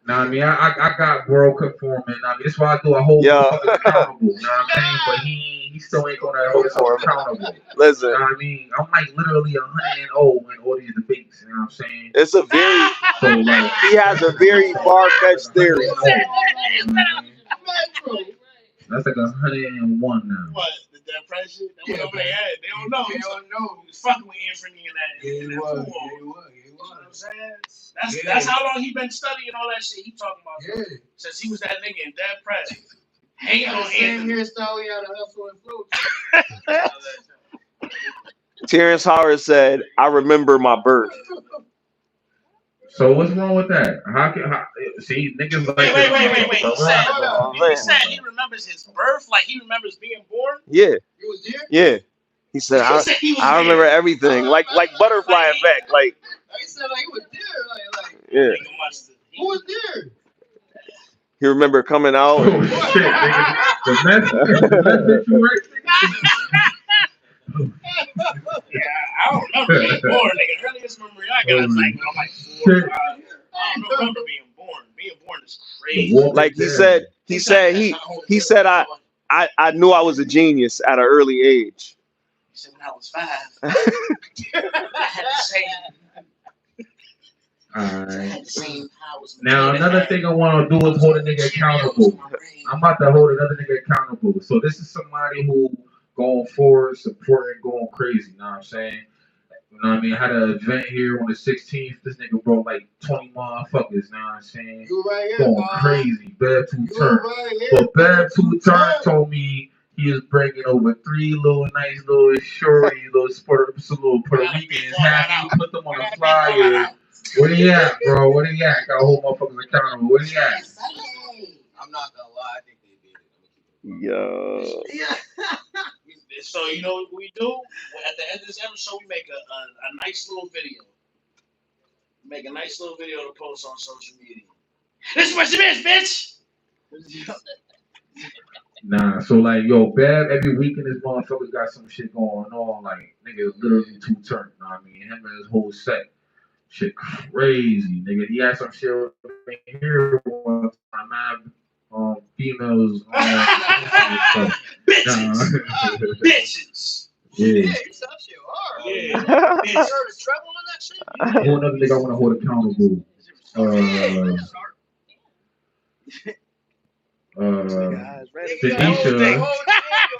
Nah, I mean, I got world conforming. I mean, that's why I do a whole motherfucker accountable. You know what I'm saying? But he still ain't gonna hold himself accountable. Listen, you know what I mean, I'm like literally 100 and 0 in all these debates. You know what I'm saying? It's a very he has a very far-fetched theory. That's like 101 now. What? The depression? That went over their head. They don't know. He was fucking with Anthony and that. Yeah, he was. You know what I'm saying? That's how long he been studying all that shit he talking about. Yeah. Since he was that nigga in Dead Press. Hanging on Anthony. Hairstyle, he had a hustle and flow. Terrence Howard said, I remember my birth. So what's wrong with that? See, niggas like wait. He said he remembers his birth, like he remembers being born? Yeah. He was there? Yeah. He said, I remember everything. Like butterfly effect. Like he said like he was there. Yeah. Who was there? He remember coming out. Oh shit, nigga. Yeah, I don't remember being born, nigga. Earliest memory I got is like, I'm like 4 or 5. I don't remember being born. Being born is crazy. Like he said I knew I was a genius at an early age. He said when I was 5. I had the same powers. Now another thing I want to do is hold a nigga accountable. I'm about to hold another nigga accountable. So this is somebody who going forward, supporting, going crazy. You know what I'm saying? You know what I mean? I had an event here on the 16th. This nigga brought like 20 motherfuckers. You know what I'm saying? You right here, going crazy. Bad Two Turn. But Bad Two Turn told me he is bringing over 3 nice little shorty, some little Puerto Ricans. Happy, put them on the flyer. Where they at, bro? Where they at? Got a whole motherfuckers accountable. Where they at? I'm not gonna lie. I think they did it. Yo. So you know what we do? At the end of this episode, we make a nice little video. Make a nice little video to post on social media. This is what you miss, bitch! Nah, so like, yo, Bev, every weekend this motherfucker got some shit going on. Like, nigga, literally 2 turn. You know what I mean? Him and his whole set. Shit crazy, nigga. He had some shit here one time. Females. Bitches. Yeah. You sound shit hard. Yeah. You heard his treble on that shit? Who another nigga I want to hold accountable?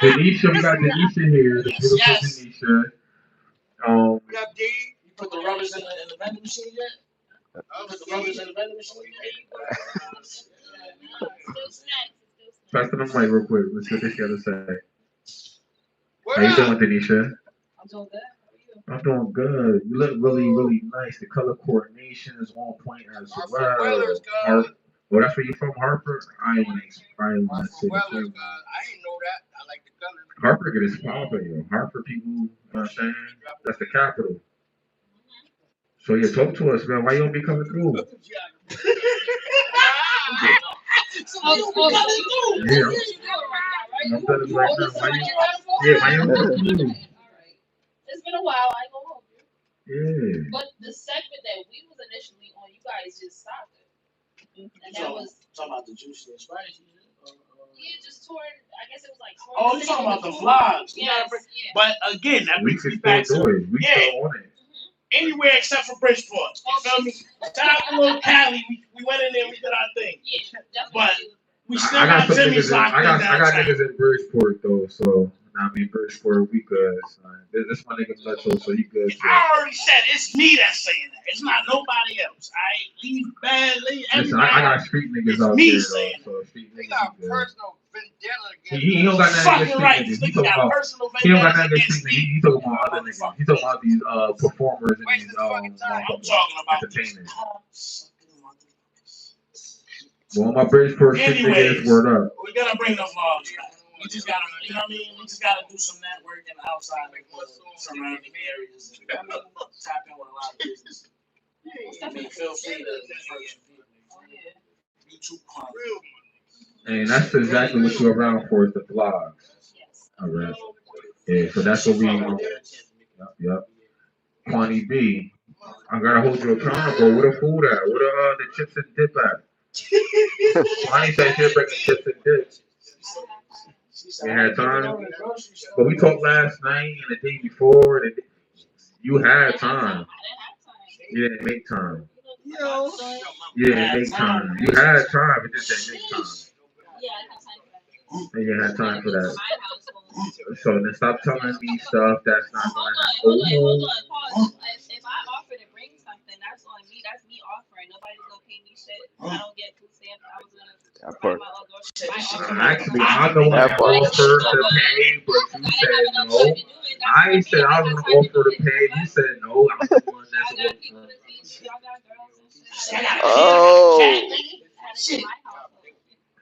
Denisha, we got Denisha here. The beautiful Denisha. You put the rubbers in the vending machine yet? Pass the mic real quick. Let's see what this got to say. How you doing, Denisha? I'm doing good. I'm doing good. You look really, really nice. The color coordination is on point as well. Well, that's where you from, Harper? I ain't want to say the I ain't know that. I like the color. Harper get his popping, yo. Harper people, you know what I'm saying? That's the capital. So yeah, talk to us, man. Why you don't be coming through? Yeah, I'm telling you right now. Why you don't come through? It's been a while. I ain't gonna hold you. Yeah. But the segment that we was initially on, you guys just stopped it. And that was talking about the juicy and spicy. Yeah, just toward. I guess it was like. Oh, you talking about the vlogs? Yes, But again, that We brings can me still back do to it. We still on it. anywhere except for Bridgeport. You feel me? Shout out to little Cali. We went in there. We did our thing. Yeah, definitely. But we still I got got some Jimmy's niggas. locked I got in. niggas in Bridgeport though. So I mean Bridgeport, we good. This my nigga Metro, so he good. Too. I already said it's me that's saying that. It's not nobody else. I leave bad. Listen, I got street niggas out me there saying though. So street They niggas. got personal vendetta against He don't got nothing against fucking right. street niggas. He got personal He don't got nothing vendetta against street niggas. He talking about other niggas. He talking about these performers and these I'm talking about entertainers. Well, my Bridgeport street niggas, word up. We gotta bring the vlogs back. We just gotta, you know what I mean? We just gotta do some networking outside of the surrounding areas and tap in with a lot of business. I mean, feel free to approach people. YouTube clients. And that's exactly what you're around for is the vlogs. All right. Yeah, so that's what we. Yep. Quantity B. I gotta hold you accountable. Where the food at? Where the chips and dip at? I ain't say shit about the chips and dip. You had time, but we talked last night and the day before. And you had time. You didn't make time. You didn't make time. You had time, but just didn't make time. And you had time for that. So then stop telling me stuff that's not going to happen. Hold on. If I offer to bring something, that's on me. That's me offering. Nobody's going to pay me shit. I don't get food stamps. I was going to. Actually, I'm the one that offered to pay, but you said no. I said I was going to offer to pay. You said no. I'm the one that's offering. Oh.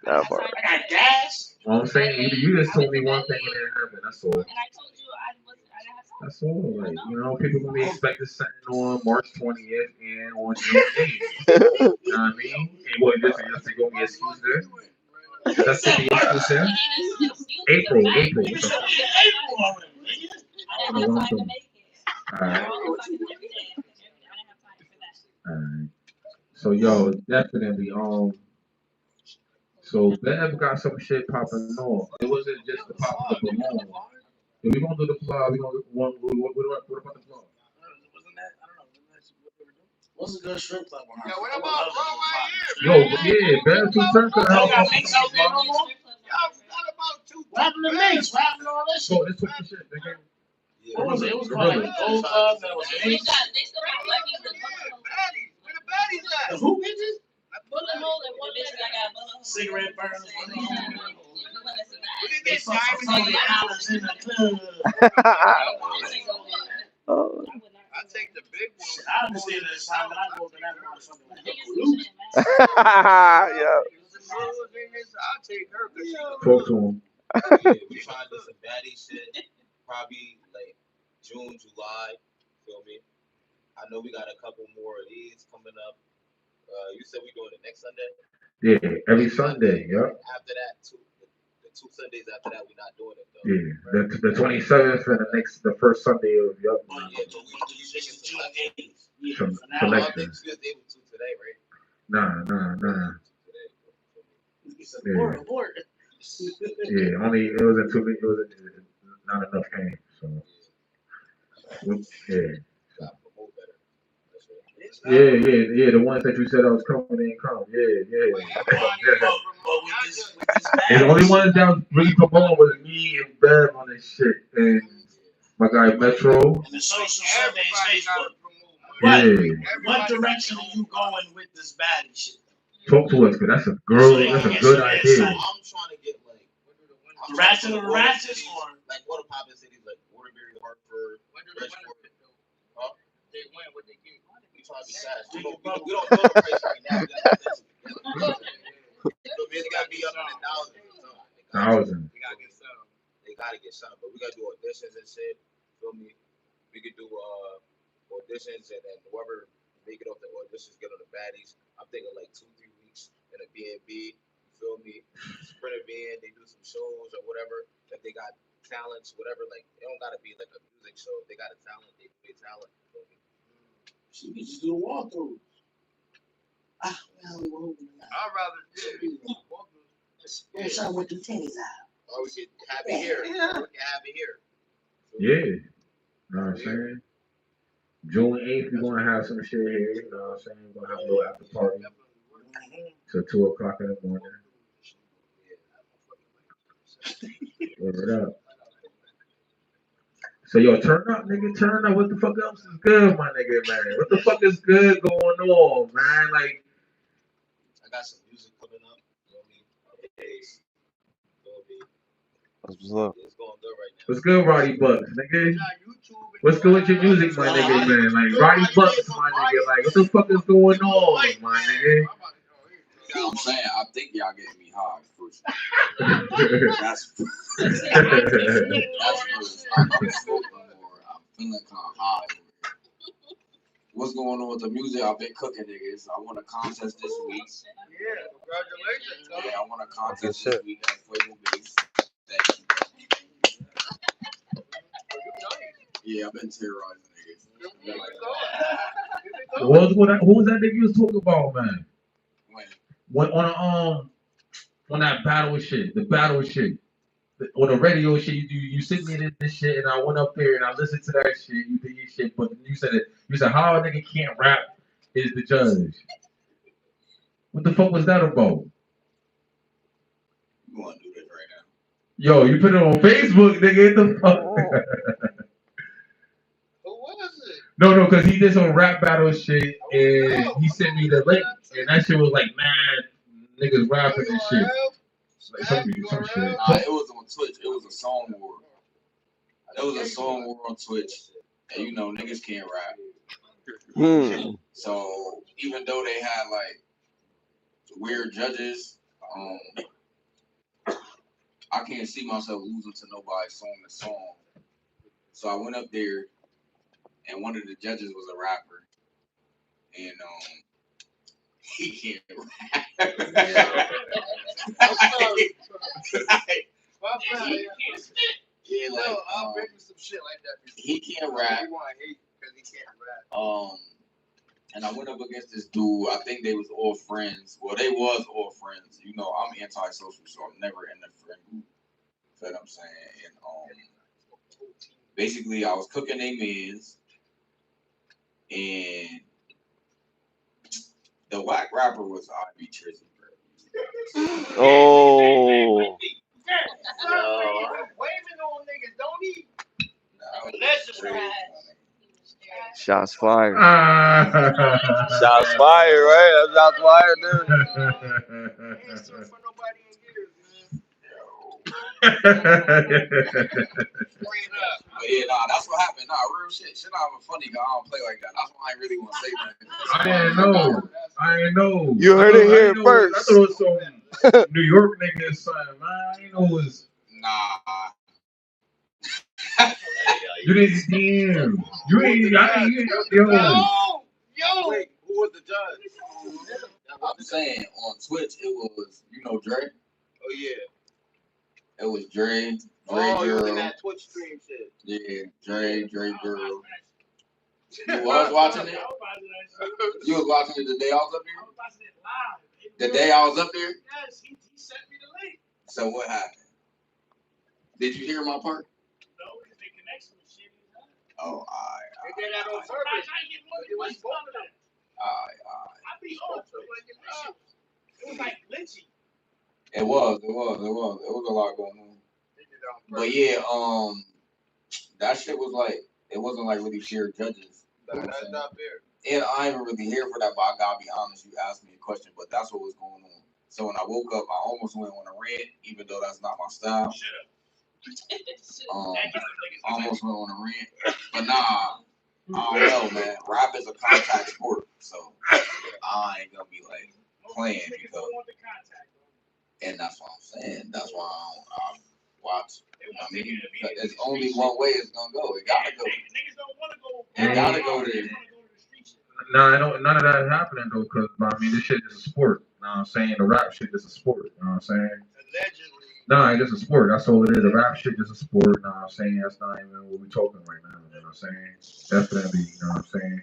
That part. I got gas. Well, I'm saying you just told me one thing and it didn't happen. That's all. And I told you I didn't have time. That's all. Like, you know, people gonna be expecting something on March 20th and on June 8th. You know what I mean? And what just gonna be excuse there? That's gonna be excuse there? April. I didn't have time to make it. Alright. Alright. So yo, definitely so Bev got some shit popping off. It wasn't just the pop of the balloon. If we gonna do the vlog, we gonna do what about the vlog? What's a good strip club? Yeah, what about bro right here? Yo, yeah, Bev too turn to the Y'all house. got links out there no more? Y'all got about two. What happened to links? What happened to all that So shit? this was the shit, nigga. It was called like Gold Club. That was They links. still got lucky the Where the baddies at? Who bitches? bullet hole and one bitch that got bullet hole. Cigarette burners. Look They at saw this some diamond. $40 in the club. Oh. I take the big one. I understand that it's time, but I go to that motherfucker like Luke. Yeah. I'll take her. Talk to him. We trying to do some baddie shit. Probably like June, July. Feel me? I know we got a couple more of these coming up. You said we doing it next Sunday? Yeah, every Sunday, yep. After that, the 2 Sundays after that, we're not doing it though. Yeah, the 27th and the first Sunday of Yeah, but we just June 8th. Some I selection. think she was able to today, right? Nah. Today. Abort. Yeah, only it wasn't too big. It was not enough games. So yeah. Yeah. The ones that you said I was coming in, come. Yeah. And the only ones that was really promoting was me and Bev on this shit, and my guy Metro. And the social Sundays Facebook. But Yeah. what direction are you going with this baddie shit? Talk to us, cause that's a So girl. they That's can a get good some idea. insight. I'm trying to get like The ratchet of the ratchets or like water popping cities like Waterbury, Hartford, Bridgeport. Huh? They win what they get. We trying to be fast. We don't know the price right now. We got to so they gotta be up in the thousands. They gotta get some. They gotta get some. But we gotta do auditions and shit. Feel me? We could do auditions and then whoever make it off the auditions get on the baddies. I'm thinking like 2-3 weeks in a B&B. Feel me? Sprint a van, they do some shows or whatever. If they got talents, whatever, like it don't gotta be like a music show. If they got a talent, they do their talent. Feel me? she can just do the walkthroughs. I'd rather Go somewhere with the titties out. Or we could have it here. Yeah. We can have it here. Yeah. You know what I'm saying? June 8th, we're gonna have some shit here. You know what I'm saying? We're gonna have a little after party till 2 o'clock in the morning. Word up. So yo, turn up, nigga, turn up. What the fuck else is good, my nigga, man? What the fuck is good going on, man? Like, I got some music coming up. You know what I mean? What's up? It's going good right now. what's good, Roddy Bucks, nigga? What's good with your music, my nigga, man? Like, Roddy Bucks, my nigga. Like, what the fuck is going on, my nigga? You know what I'm saying? I think y'all getting me high first. That's first. I'm smoking more. I'm feeling kind of high. What's going on with the music? I've been cooking, niggas. I won a contest this week. Yeah, congratulations. Yeah, I won a contest this week at Fuego Base. Thank you. Yeah, I've been terrorizing niggas. Who was that nigga you was talking about, man? When? On that battle shit, the battle shit. On the radio shit, you sent me this shit, and I went up there and I listened to that shit. You did your shit, but you said how a nigga can't rap is the judge. What the fuck was that about? You want to do this right now? Yo, you put it on Facebook, nigga. Get the fuck. What was it? No, cause he did some rap battle shit, and he sent me the link, and that shit was like mad niggas rapping and shit. Like some shit. Nah, it was on Twitch. It was a song war. It was a song war on Twitch, and you know niggas can't rap. So even though they had like weird judges, I can't see myself losing to nobody song to song. So I went up there, and one of the judges was a rapper, and he can't rap. Yeah, like I'll break some shit like that. He can't rap. Because he can't rap. And I went up against this dude. I think they was all friends. Well, they was all friends. You know, I'm antisocial, so I'm never in the friend group. You know what I'm saying? And basically, I was cooking their mans, and the whack rapper was Ivy Trizzy, bro. Oh. Waving on niggas, don't he? Shots fired. Shots fired, right? That's shots fired, dude. But yeah, nah, that's what happened. Nah, real shit. Shit not even funny, cause I don't play like that. That's why I ain't really want to say nothing. I didn't know. You heard it here first. I thought it was some New York niggas, son. Man, I didn't know it was. Nah. You didn't damn. You ain't. Yo. Wait, who was the judge? I'm saying on Twitch it was, you know, Dre. Oh yeah. It was Dre. Oh, you Girl. was in that Twitch stream shit. Yeah, Dre Girl. You was watching it? You was watching it the day I was up there? The day I was up there? Yes, he sent me the link. So what happened? Did you hear my part? No, because they connection with shit. Oh, alright. They did that on purpose. I be on it was like glitchy. It was a lot going on. But yeah, that shit was like, it wasn't like really shared judges. That's not fair. And I ain't really here for that, but I gotta be honest. You asked me a question, but that's what was going on. So when I woke up, I almost went on a rant, even though that's not my style. Almost went on a rant, but nah, I don't know, man. Rap is a contact sport, so I ain't gonna be like playing because, and that's what I'm saying. That's why I watch. I mean, it's only one way it's gonna go. It gotta go. It gotta go there. Nah, I don't. None of that is happening though, because I mean, this shit is a sport. You know what I'm saying? The rap shit is a sport. You know what I'm saying? Nah, it's just a sport. That's all it is. The rap shit is a sport. You know what I'm saying? That's not even what we're talking right now. You know what I'm saying? Definitely. You know what I'm saying?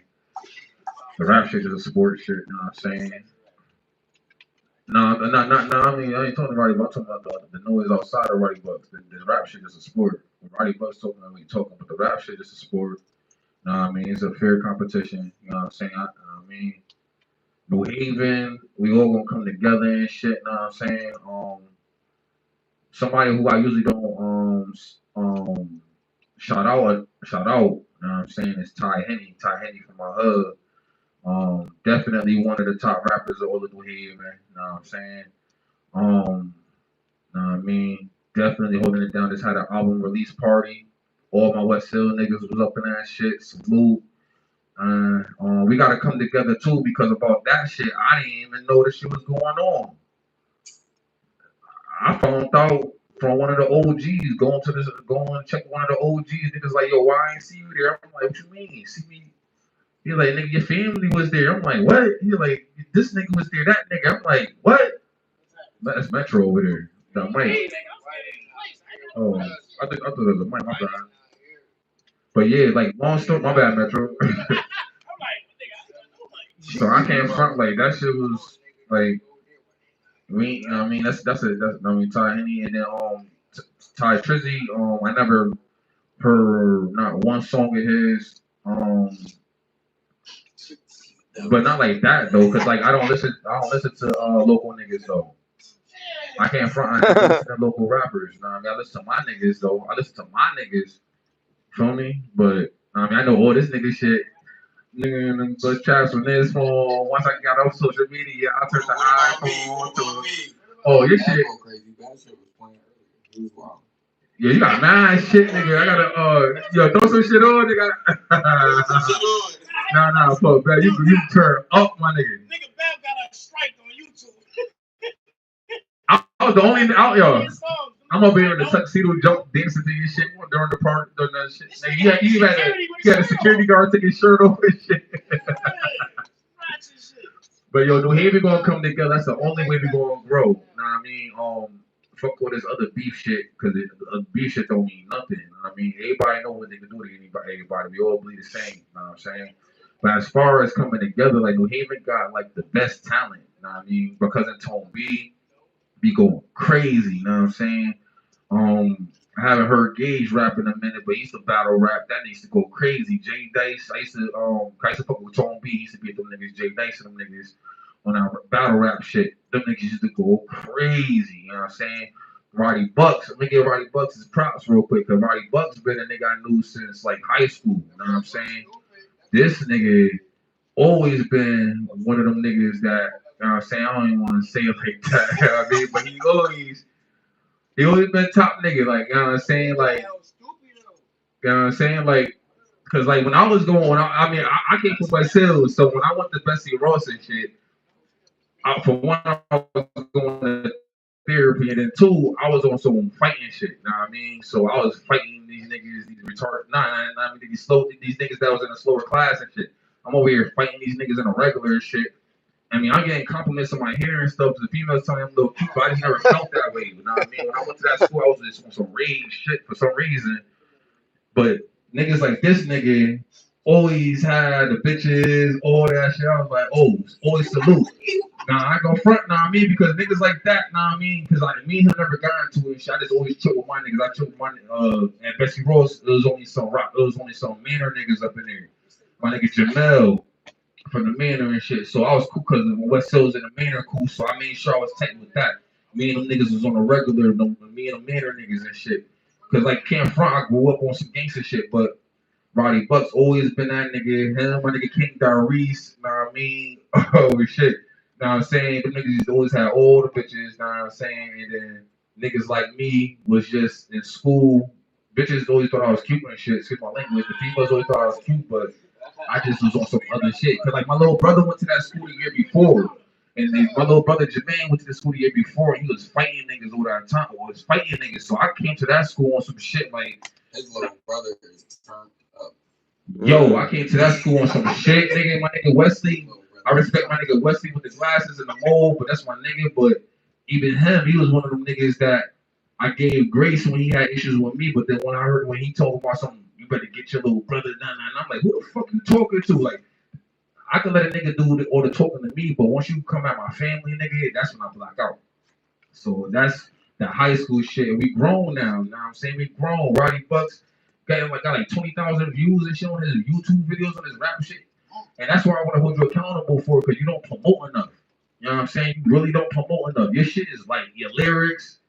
The rap shit is a sport shit. You know what I'm saying? No, I mean, I ain't talking Roddy Bucks. I'm talking about the noise outside of Roddy Bucks. The rap shit is a sport. When Roddy Bucks talking about we talking, but the rap shit is a sport. You know what I mean? It's a fair competition. You know what I'm saying? I mean, New Haven, we all gonna come together and shit. You know what I'm saying? Somebody who I usually don't shout out. You know what I'm saying? Is Ty Henny from my hood. Definitely one of the top rappers of all of New Haven. You know what I'm saying? Know what I mean? Definitely holding it down. Just had an album release party. All my West Hill niggas was up in that shit. Salute. We gotta come together too because about that shit, I didn't even know this shit was going on. I found out from one of the OGs going and check one of the OGs. Niggas like, yo, why I ain't see you there? I'm like, what you mean? See me? He's like, nigga, your family was there. I'm like, what? He's like, this nigga was there. That nigga. I'm like, what? That's Metro over there. The mic. Oh, I thought it was a mic. My bad. But yeah, like long story. My bad, Metro. So I can't front like that shit was like I mean that's I mean Ty Henny and then Ty Trizzy I never heard not one song of his but not like that though cause like I don't listen to local niggas though. I can't front. I listen to local rappers. You know what I mean? I listen to my niggas though. I listen to my niggas. Feel me? But I mean I know all this nigga shit. Nigga, them good chats from this phone. Once I got off social media, I turned the iPhone to. Oh, your shit. Yeah, you got mad shit, nigga. I gotta throw some shit on, nigga. Nah, fuck, man. You turn up, my nigga. Nigga Bam got a strike on YouTube. I was the only out, yo. I'm up here in the tuxedo jump dancing to your shit during the party, during that shit. Nigga, he had a security guard take his shirt off and shit. But yo, New Haven gonna come together. That's the only way we gonna grow. You know what I mean? Fuck all this other beef shit, cause beef shit don't mean nothing. You know what I mean? Everybody know what they can do to anybody. We all bleed the same. You know what I'm saying? But as far as coming together, like New Haven got like the best talent. You know what I mean? Because in Tone B be going crazy. You know what I'm saying? I haven't heard Gage rap in a minute, but he used to battle rap. That needs to go crazy. Jay Dice, I used to fuck with Tone B. He used to be with them niggas, Jay Dice and them niggas on our battle rap shit. Them niggas used to go crazy. You know what I'm saying? Roddy Bucks. Let me give Roddy Bucks his props real quick, because Roddy Bucks been a nigga I knew since like high school. You know what I'm saying? This nigga always been one of them niggas that, you know what I'm saying? I don't even want to say it like that. You know what I mean? But he always been top nigga, like, you know what I'm saying? Like, you know what I'm saying? Like, cause like when I was going, I came from West Hills, so when I went to Bessie Ross and shit, for one, I was going to therapy, and then two, I was on some fighting shit, you know what I mean? So I was fighting these niggas, these retarded, these niggas that was in a slower class and shit. I'm over here fighting these niggas in a regular shit. I mean, I'm getting compliments on my hair and stuff. The females telling me I'm a little cute, but I just never felt that way. You know what I mean? When I went to that school, I was just on some rage shit for some reason. But niggas like this nigga always had the bitches, all that shit. I was like, oh, always salute. Nah, I go front, nah, I mean, because niggas like that, nah, I mean, because like me and him never got into it. Shit. I just always chill with my niggas. I chill with my and Bessie Ross. There was only some manor niggas up in there. My nigga Jamel from the Manor and shit. So I was cool because West Hills and the Manor cool. So I made sure I was tight with that. Me and them niggas was on a regular, me and the Manor niggas and shit. Because like Camp Front, I grew up on some gangster shit. But Roddy Bucks always been that nigga. Him, my nigga King Darius, know what I mean? Oh shit. Know what I'm saying? Them niggas always had all the bitches, know what I'm saying? And then niggas like me was just in school. Bitches always thought I was cute and shit. Excuse my language. The females always thought I was cute, but I just was on some other shit. Cause like my little brother went to that school the year before. And then my little brother Jermaine went to the school the year before, and he was fighting niggas all that time. Or was fighting niggas. So I came to that school on some shit like His little brother is turned up. yo, I came to that school on some shit, nigga. My nigga Wesley, I respect my nigga Wesley with his glasses and the mold, but that's my nigga. But even him, he was one of them niggas that I gave grace when he had issues with me. But then when I heard when he told about something, you better get your little brother done, and I'm like, who the fuck you talking to? Like, I can let a nigga do all the talking to me, but once you come at my family, nigga, that's when I black out. So that's the high school shit. And we grown now. You know what I'm saying? We grown. Roddy Bucks got like 20,000 views and shit on his YouTube videos on his rap shit. And that's why I want to hold you accountable for, because you don't promote enough. You know what I'm saying? You really don't promote enough. Your shit is like your lyrics,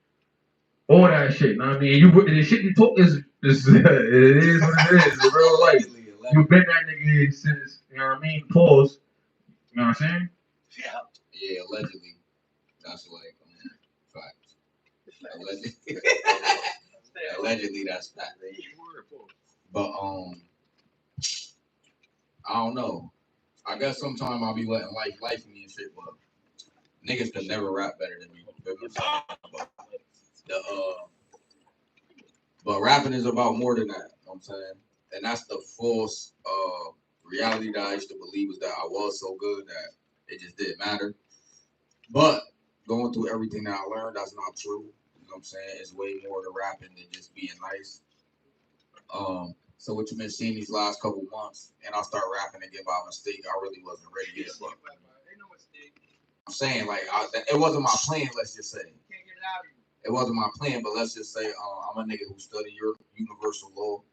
all that shit. You know what I mean? The shit you talk is it is what it is in real life. You've been that nigga since, you know what I mean? Pause. You know what I'm saying? Yeah, allegedly. That's like fact. Allegedly, that's fact. But I don't know. I guess sometime I'll be letting life me and shit, but niggas could never rap better than me. But rapping is about more than that. You know what I'm saying? And that's the false reality that I used to believe was that I was so good that it just didn't matter. But going through everything that I learned, that's not true. You know what I'm saying? It's way more to rapping than just being nice. So what you've been seeing these last couple months, and I'll start rapping again by mistake. I really wasn't ready yet, but I'm saying like it wasn't my plan. Let's just say it wasn't my plan, but let's just say I'm a nigga who studied universal law,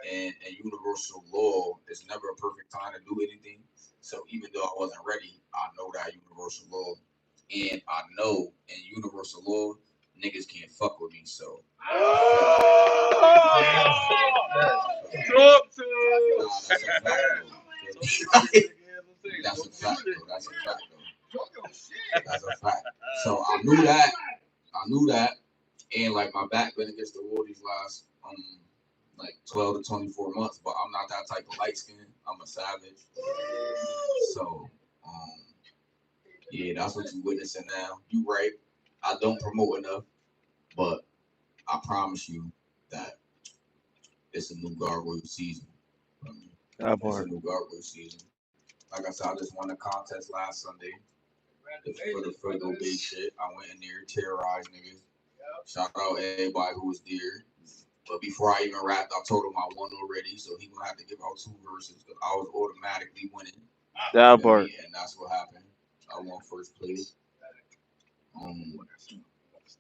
and universal law is never a perfect time to do anything. So even though I wasn't ready, I know that universal law, and I know in universal law niggas can't fuck with me. So. Talk to That's a fact, though. That's a fact. So I knew that, and like my back been against the wall these last like 12 to 24 months, but I'm not that type of light skin. I'm a savage. So yeah, that's what you're witnessing now. You right. I don't promote enough, but I promise you that it's a new gargoyle season. It's a new gargoyle season. Like I said, I just won a contest last Sunday for the Fuego Bay shit. I went in there, terrorized niggas. Shout out everybody who was there. But before I even rapped, I told him I won already, so he gonna have to give out 2 verses because I was automatically winning. That part. And that's what happened. I won first place.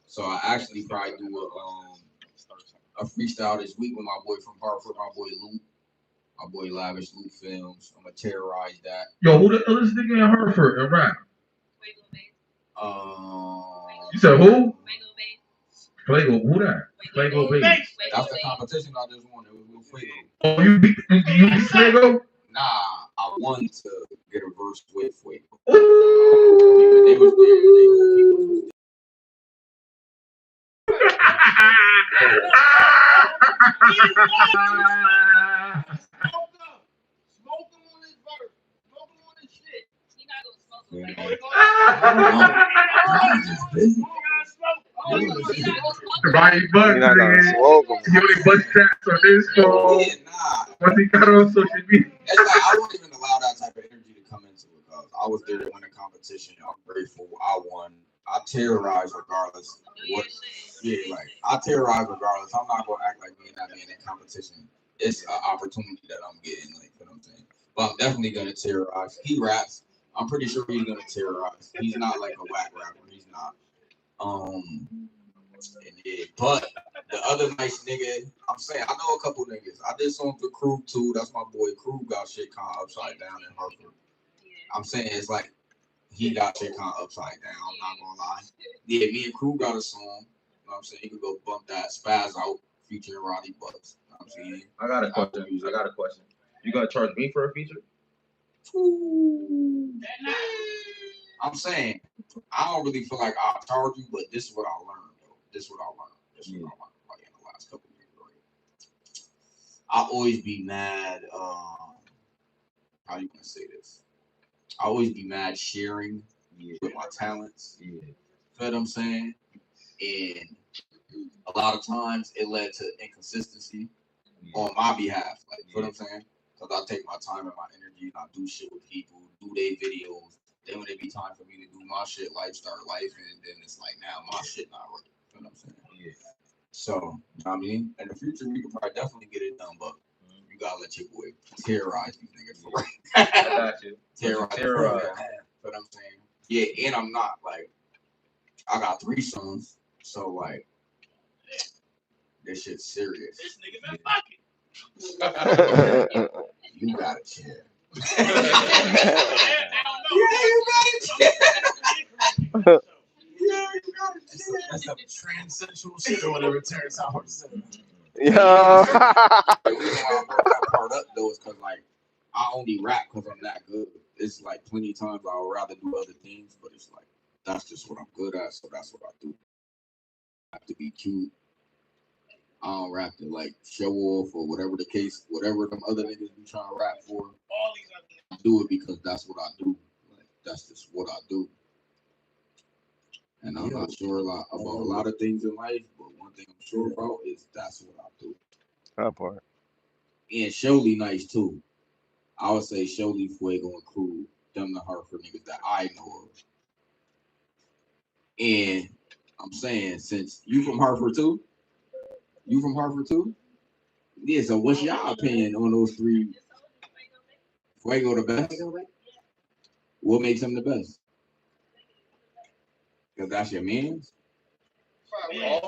So I actually probably do a freestyle this week with my boy from Hartford, my boy Luke. My boy Lavish Luke Films. I'm gonna terrorize that. Yo, who the hell is nigga in Hartford and rap? You said who? Fuego. Who that? Fuego Baby. That's the competition I just won. It was with Fuego. Oh, you beat Fuego? Nah, I won to get a verse with Fuego. Ooh. They was there. Roddy Bucks, nigga. He only bust tracks on his phone. Once he got on social media. It's like I wouldn't even allow that type of energy to come into it because I was there to win a competition. I'm grateful. I won. I terrorized regardless. I terrorize regardless. I'm not gonna act like me and that man in competition. It's an opportunity that I'm getting, like, you know what I'm saying? But I'm definitely gonna terrorize. He raps. I'm pretty sure he's gonna terrorize. He's not like a whack rapper. He's not. But the other nice nigga, I'm saying, I know a couple niggas. I did something for Krug too. That's my boy. Krug got shit kind of upside down in Hartford. I'm saying it's like he got shit kind of upside down. I'm not gonna lie. Yeah, me and Krug got a song. You know what I'm saying? You can go bump that Spaz Out featuring Ronnie Bucks. You know what I'm saying? I got a question. You gonna charge me for a feature? I'm saying I don't really feel like I'll charge you, but this is what I learned though. This is what I learned like, in the last couple of years. Right? I always be mad. How you gonna say this? I always be mad sharing with my talents. You know what I'm saying? And a lot of times it led to inconsistency on my behalf. Like, you know what I'm saying? Because I take my time and my energy and I do shit with people, do their videos. Then when it be time for me to do my shit, lifestyle life, and then it's like now my shit not right. You know what I'm saying? Yeah. So, I mean, in the future we could probably definitely get it done, but you gotta let your boy terrorize these niggas for right. I got you. Terrorize. You know what I'm saying? Yeah, and I'm not like I got 3 sons, so like this shit's serious. This nigga been fucking. You got a chair. That's a transsexual shit or whatever it turns out. Yeah. The reason why I brought that part up though is because like I only rap because I'm that good. It's like plenty of times I would rather do other things, but it's like that's just what I'm good at, so that's what I do. I have to be cute. I don't rap to like show off or whatever the case, whatever them other niggas be trying to rap for. I do it because that's what I do. Like, that's just what I do. And I'm not sure about a lot of things in life, but one thing I'm sure about is that's what I do. That part. And Showly nice too. I would say Showly Fuego and Crew, them the Hartford niggas that I know of. And I'm saying, since you from Hartford too? You from Hartford too? Yeah, so what's your opinion on those 3? Fuego the best? What makes him the best? Because that's your man's? I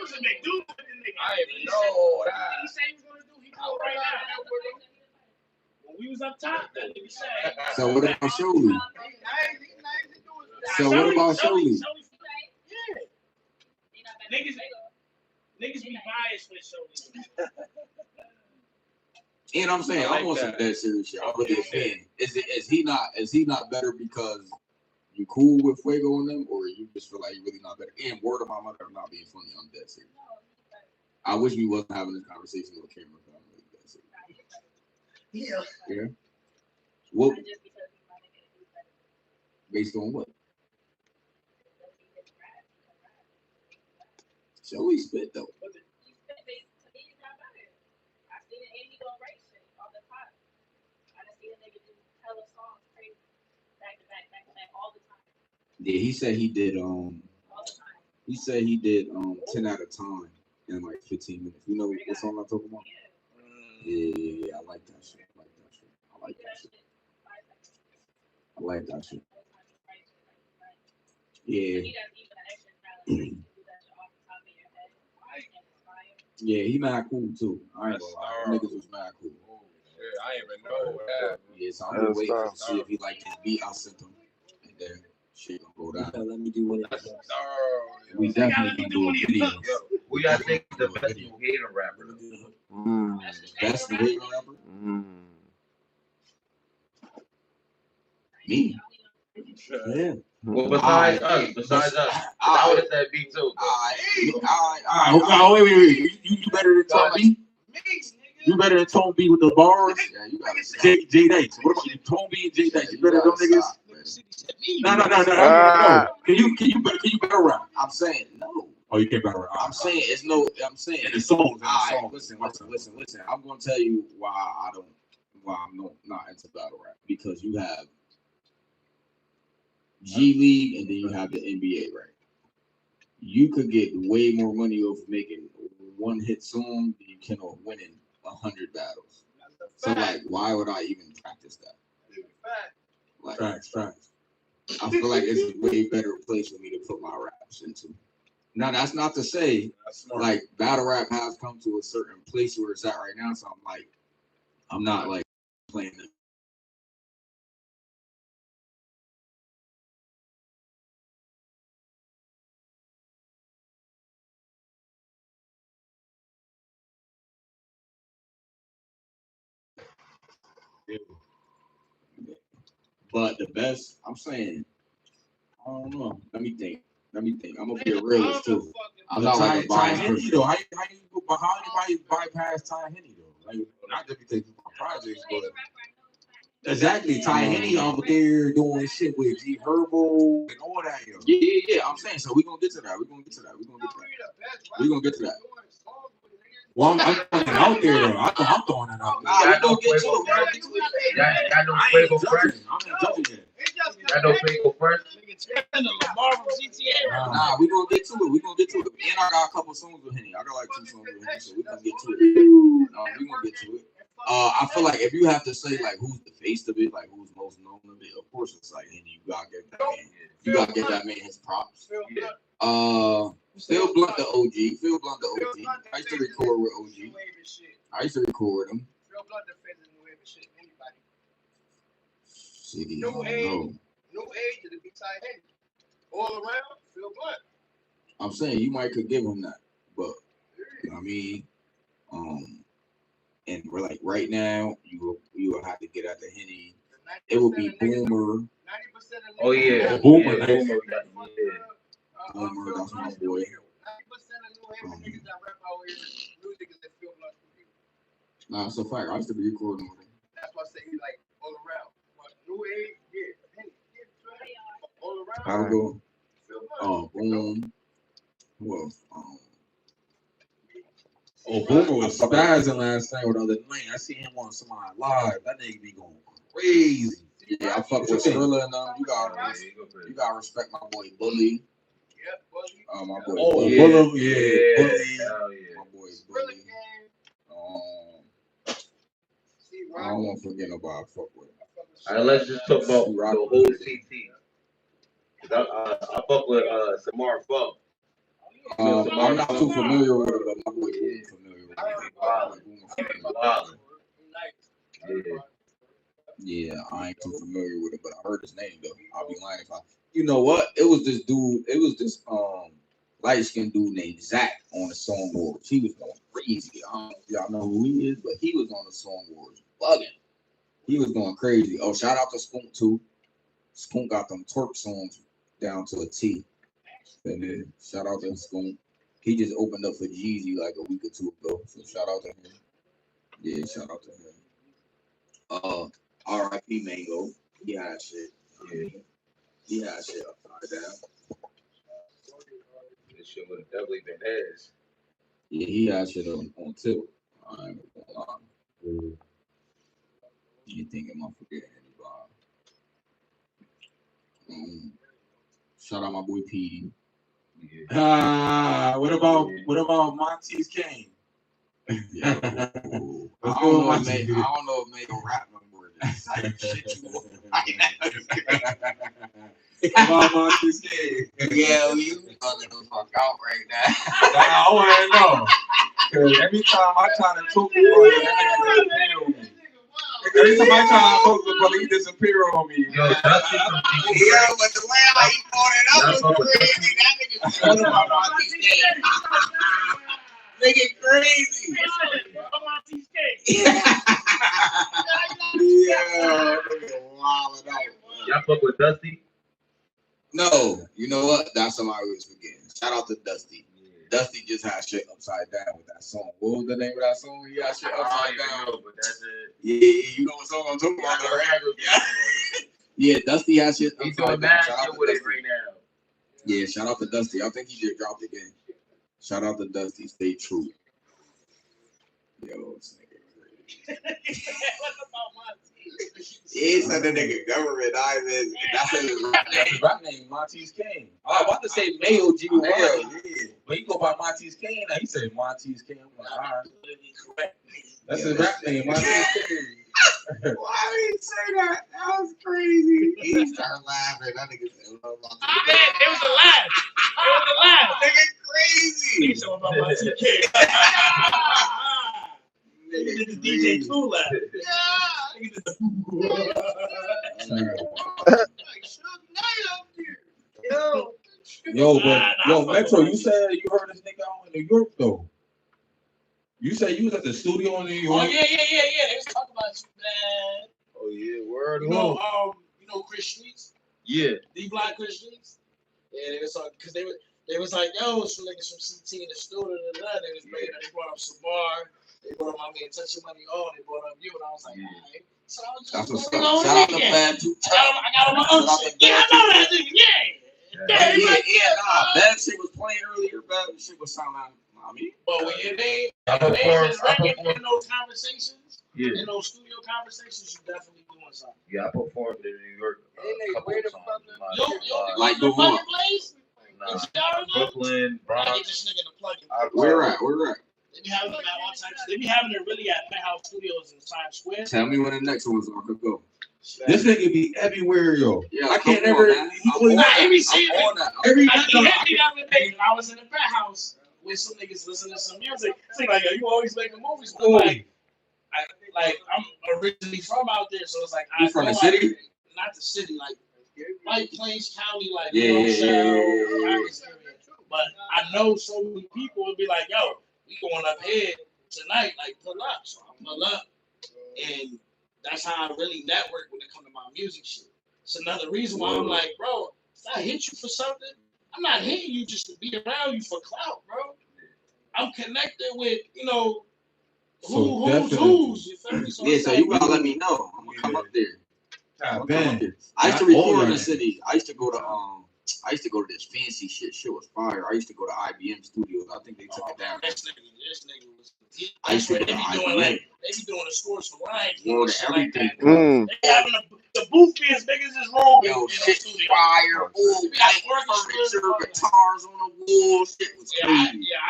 was a big dude with this nigga. I didn't know that. He said he was going to do, he do it right now. When we was up top, that nigga said. So what about Showly? So what about Showly? Yeah. Niggas be biased with Showly. And I'm saying, I'm on some dead serious shit. I'm really a fan. Is he not better because you cool with Fuego on them, or you just feel like you really not better? And word of my mother, I'm not being funny. I'm dead serious. I wish we wasn't having this conversation with camera. I'm really dead serious. Yeah. What? Based on what? Showly spit though. Yeah, he said he did 10 out of time in like 15 minutes. You know what song I'm talking about? Yeah, I like that shit. I like that shit. Yeah. Yeah, he mad cool too. I ain't gonna lie. Niggas was mad cool. I didn't even know that. Yeah, so I'm gonna wait to see if he liked his beat. I'll send him. And then shit gonna go down. Let me do one. We definitely can do a video. Who y'all think the best New Haven rapper? Best New Haven rapper? Me. Yeah. Well, besides us. I would have said B too. Wait. You better than Tone B? You better than Tone B with the bars? Yeah, you gotta say. J Dice. What about you? Tone B and J Dice. You better than them niggas? No. Can you better rap? I'm saying no. Oh, you can't better rap. I'm saying it's no. I'm saying in the songs. Listen. I'm gonna tell you why I'm not into battle rap, because you have G League and then you have the NBA, right? You could get way more money off making one hit song than you can off winning 100 battles. So like, why would I even practice that? Like, facts. I feel like it's a way better place for me to put my raps into. Now that's not to say like battle rap has come to a certain place where it's at right now. So I'm not like playing the But the best, I'm saying, I don't know. Let me think. I'm gonna be a realist too. I'm not like a biased person. Though. How you bypass Ty Henny though? Like, not just because you projects, but exactly. Ty Henny over there doing shit with G Herbo and all that. Yo. Yeah. I'm saying, so we gonna get to that. We gonna get to that. Well, I'm fucking out there though. I'm throwing it out. Nah, we gonna get to it. Y'all know Fuego Fresh? I'm not judging it. Y'all know Fuego Fresh? Nah, we gonna get to it. And I got a couple songs with Henny. I got like 2 songs with Henny, so we gonna get to it. We gonna get to it. I feel like if you have to say like who's the face of it, like who's most known of it, of course it's like Henny. You gotta get that man. You gotta get that man his props. Phil Blunt the OG. I used to record with OG. I used to record him. Phil Blunt defended New Haven shit. Anybody? City, New age to be Ty Henny. All around, Phil Blunt. I'm saying you might could give him that, but you know what I mean. And we're like right now, you will have to get at the Henny. It would be Boomer. 90% Oh yeah, Boomer. Boomer, that's my boy. 90% of New Haven niggas that rap out here, new niggas that Phil Blunt produce. Nah, it's a fact. I used to be recording with him. That's why I say he like all around. But New Age, Henny, all around. How to go? Boom. Who else? Boomer was spazzing last night with other night. I see him on somebody live. That nigga be going crazy. Yeah, I fuck with Skrilla and them. You gotta respect my boy Bully. Yep, Bully. My boy Bully. Bully. My boy Bully. I don't want to forget nobody I fuck with. All right, let's just talk about the whole CT. I fuck with Samar Fuck. I'm not too familiar with it, but my boy is familiar with it. Yeah, I ain't too familiar with it, but I heard his name though. I'll be lying if I. You know what? It was this dude. It was this light skinned dude named Zach on the Song Wars. He was going crazy. I don't know if y'all know who he is, but he was on the Song Wars, bugging. He was going crazy. Oh, shout out to Spoon too. Spoon got them twerk songs down to a T. And then shout out to Spoon. He just opened up for Jeezy like a week or 2 ago. So shout out to him. Yeah, shout out to him. R.I.P. Mango. He had shit. Yeah. He had shit upside down. This shit would have definitely been his. Yeah, he had shit on tilt. I ain't gonna lie. You think I'm not forgetting anybody? Shout out my boy P. Yeah. What about Monty's Kane? Yeah. I don't know if made a rap number. Shit you about Monty's Kane. Yeah, you fucking the fuck out right now. I want to know. Cause every time I try to talk to you, that nigga disappear on me. Every time I try to talk to you, he disappear on me. Yo, that's yeah, but the way how you brought it up was crazy. That nigga talking about Monty's Kane. Nigga crazy. Yeah, nigga wildin' out. Y'all fuck with Dusty? No, you know what? That's somebody we was forgetting. Shout out to Dusty. Yeah. Dusty just had shit upside down with that song. What was the name of that song? He had shit upside down. But that's it. Yeah, you know what song I'm talking about, right? Yeah, Dusty has shit He's upside doing down. mad Shout out shit to with Dusty. it right now. Yeah, shout out to Dusty. I think he just dropped again. Shout out to Dusty. Stay true. Yo, this nigga crazy. He said the nigga government Ivan. That's his rap name, Monty's Kane. I was about to say Mayo G. Yeah. But he go by Monty's Kane. Now he said Monty's Kane. I'm like, all right. That's his rap name, Monty's Kane. Why did he say that? That was crazy. He started laughing. That nigga said, "What about it was a laugh. Nigga crazy. He's talking about Monty's Kane. Nigga DJ True laugh. Yo, but Metro, you said you heard this nigga out in New York though. You said you was at the studio in New York. Oh yeah. They was talking about you, man. Oh yeah, word. You know Chris Streets? Yeah. D Block Chris Streets? Yeah, they was talking because they was like, yo, some niggas from CT in the studio and that. They was making. They brought up Samar. They brought up my man Touch Your Money On. They brought up you, and I was like, alright. So I was just That's what's going up. on Shout out to weekend. Bad Two I got on my own shit. Yeah, I know that nigga. Yeah. Nah, Bad shit was playing earlier. Bad shit was sounding. I mean, But when they I performed in those conversations, yeah. in those studio conversations, you definitely doing something. Yeah, I performed in New York a couple of times. like the one. Place? Nah, Brooklyn, I Bronx. get this nigga to plug it. Where at? They be having them at all types. They be having it really at Penthouse Studios in Times Square. Tell me when the next one's on. Could go. This nigga be everywhere, yo. Yeah, I can't come never. on, man. I'm on that. Every he hit me the other day. I was in the Penthouse with some niggas listening to some music. It's like, yo, you always making movies. But I'm originally from out there, so it's like You from the city? Not the city, like White Plains County, like Yeah. But I know so many people would be like, yo, we going up here tonight, like pull up. So I pull up, and that's how I really network when it comes to my music shit. It's another reason why I'm like, bro, if I hit you for something, I'm not hitting you just to be around you for clout, bro. I'm connected with, who's, you feel me? So you gotta let me know. I'm gonna come up there. I used to Not record all in the right. city. I used to go to this fancy shit. Shit was fire. I used to go to IBM Studios. I think they took it down. This nigga was. I used to go to They IBM. be doing the scores for Lions. Word to everything. They having the booth be as big as this room. Yo, shit fire. All white furniture, guitars on the wall. Shit was crazy. I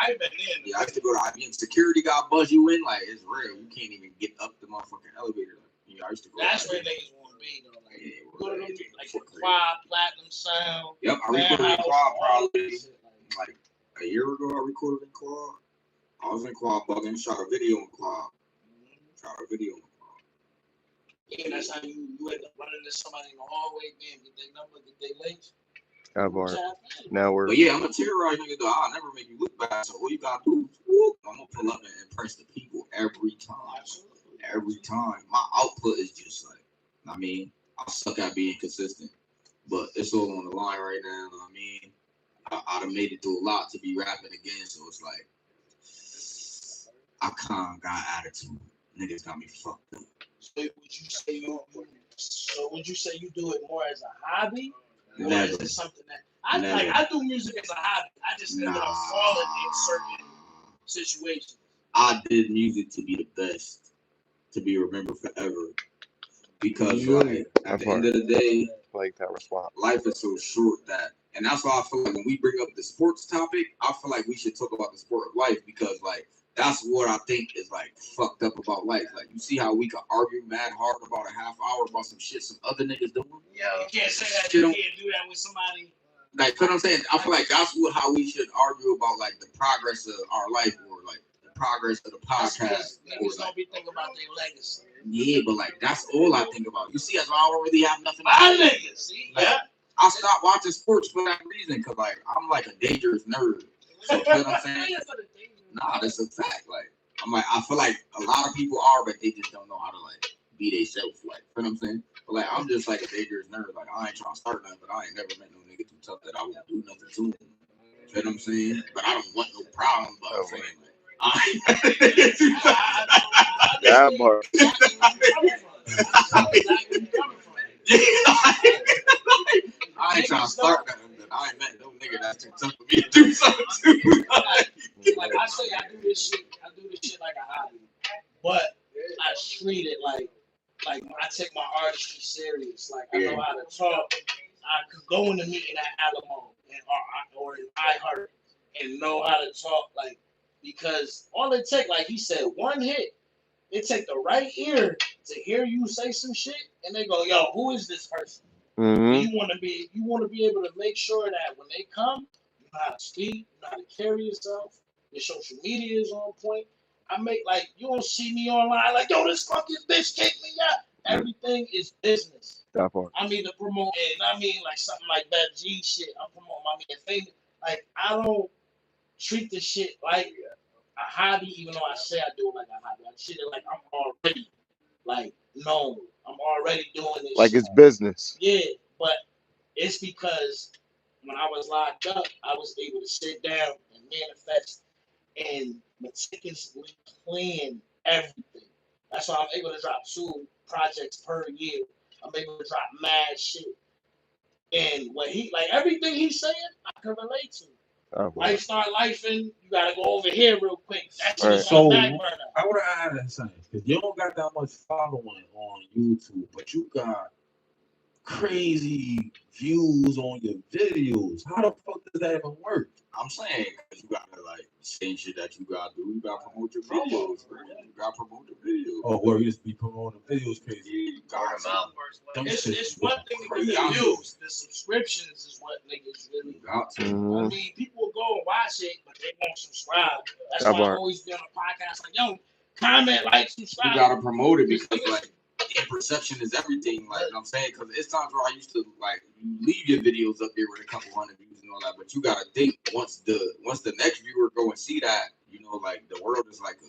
ain't been in. Yeah, I used to go to IBM. Security guy buzz you in. Like, it's real. You can't even get up the motherfucking elevator. Yeah, I used to go. That's where niggas want to be, though. Like, go to them, like the Quad, Platinum Sound. Yep, I recorded in Quad probably like a year ago. I recorded in Quad. I was in Quad bugging, shot a video in Quad. Yeah, that's how you end up running into somebody in the hallway, man. Get their number, get their links. Now we're. But yeah, I'm a terrorize nigga though. I'll never make you look bad. So all you gotta do is whoop. I'm gonna pull up and impress the people every time. Every time. My output is just like, I mean, I suck at being consistent. But it's all on the line right now. I mean, I done made it through a lot to be rapping again. So it's like, I kind of got attitude. Niggas got me fucked up. So would you say you do it more as a hobby? Or Never. is it something that I do music as a hobby. I just ended up falling in certain situations. I did music to be the best, to be remembered forever. Because like at the end of the day, like that response. Life is so short that, and that's why I feel like when we bring up the sports topic, I feel like we should talk about the sport of life, because like that's what I think is like fucked up about life. Like you see how we can argue mad hard about a half hour about some shit some other niggas doing. Yeah, you can't say that. You can't do that with somebody. Like, you know what I'm saying? I feel like that's how we should argue about like the progress of our life, or like the progress of the podcast. Niggas don't be thinking about their legacy. Yeah, but like that's all I think about. You see, as I don't really have nothing. My niggas, see, like, I stopped watching sports for that reason, because like I'm like a dangerous nerd. So you know what I'm saying? Nah, that's a fact. Like I'm like, I feel like a lot of people are, but they just don't know how to like be themselves. Like, you know what I'm saying? But like I'm just like a dangerous nerd. Like I ain't trying to start nothing, but I ain't never met no nigga too tough that I won't do nothing to him. You know what I'm saying? But I don't want no problem. But I'm saying like I ain't too tough. That part. I ain't trying to start nothing, but I ain't met no nigga that's too tough for me to do something to. Like I say, I do this shit like a hobby, but I treat it like I take my artistry serious. Like I know how to talk. I could go in the meeting at Alamo or in iHeart and know how to talk, like, because all it take, like he said, one hit. It take the right ear to hear you say some shit, and they go, "Yo, who is this person?" Mm-hmm. You want to be able to make sure that when they come, you know how to speak, you know how to carry yourself. Your social media is on point. You don't see me online like, "Yo, this fucking bitch kicked me out." Everything is business. That part. I'm either promoting, like something like that G shit. I'm promoting my man famous. Like I don't treat the shit like hobby, even though I say I do it like a hobby. I treat it like I'm already like known. I'm already doing this. Like shit. it's business. Yeah, but it's because when I was locked up, I was able to sit down and manifest and meticulously plan everything. That's why I'm able to drop 2 projects per year. I'm able to drop mad shit. And what he like everything he's saying, I can relate to. Life start lifing, you gotta go over here real quick. That's just So on the back burner. I would have asked something because you don't got that much following on YouTube, but you got crazy views on your videos. How the fuck does that even work? I'm saying because you gotta like same shit that you gotta do. You gotta promote your videos, bro. You gotta promote the videos. Oh, where you just be promoting videos crazy. Yeah, you gotta Them It's shits one thing to get the views. The subscriptions is what niggas really got to. I mean, people will go and watch it, but they won't subscribe. That's why I always be on a podcast like, yo, comment, like, subscribe. You gotta promote it because like perception is everything. Like, you know what I'm saying? Because it's times where I used to like you leave your videos up there with a couple hundred views and all that, but you gotta think once the next viewer go and see that, you know, like the world is like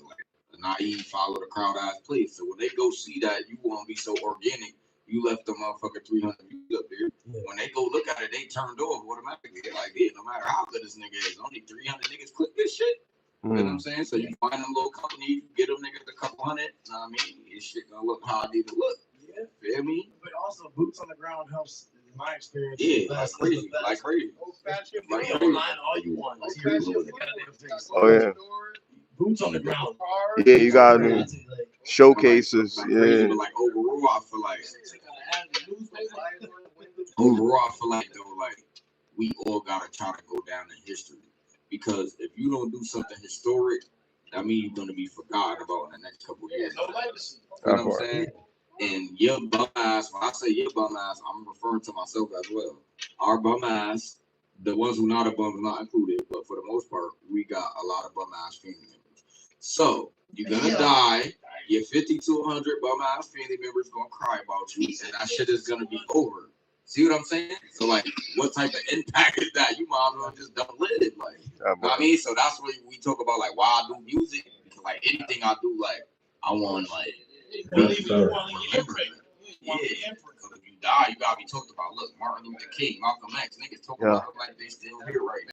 a naive follow the crowd ass place. So when they go see that, you won't be so organic. You left the motherfucker 300 views up there. Yeah. When they go look at it, they turned off automatically. They're like, yeah, no matter how good this nigga is, only 300 niggas click this shit. You know what I'm saying? So you find them little companies, you get them niggas a couple hundred. You know what I mean? This shit gonna look how it need to look. Yeah, feel me? But also, boots on the ground helps. In my experience, yeah, like crazy, like crazy. Like online, all you want. Oh yeah. Boots on the ground. Yeah, you got showcases. Yeah. But like overall, I feel like though, like we all gotta try to go down in history. Because if you don't do something historic, that means you're gonna be forgotten about in the next couple of years. No legacy. You know what I'm saying? And your bum ass, when I say your bum ass, I'm referring to myself as well. Our bum ass, the ones who not a bum not included, but for the most part, we got a lot of bum ass family members. So you're gonna die. Your 50 to 100 bum ass family members gonna cry about you, and that shit is gonna be over. See what I'm saying? So like, what type of impact is that? You might as well just don't live. Like, you know what I mean? So that's what we talk about, like why I do music. Because like anything I do, like I want like. Yeah, because if you die, you gotta be talked about. Look, Martin Luther King, Malcolm X, niggas talking about them like they still here right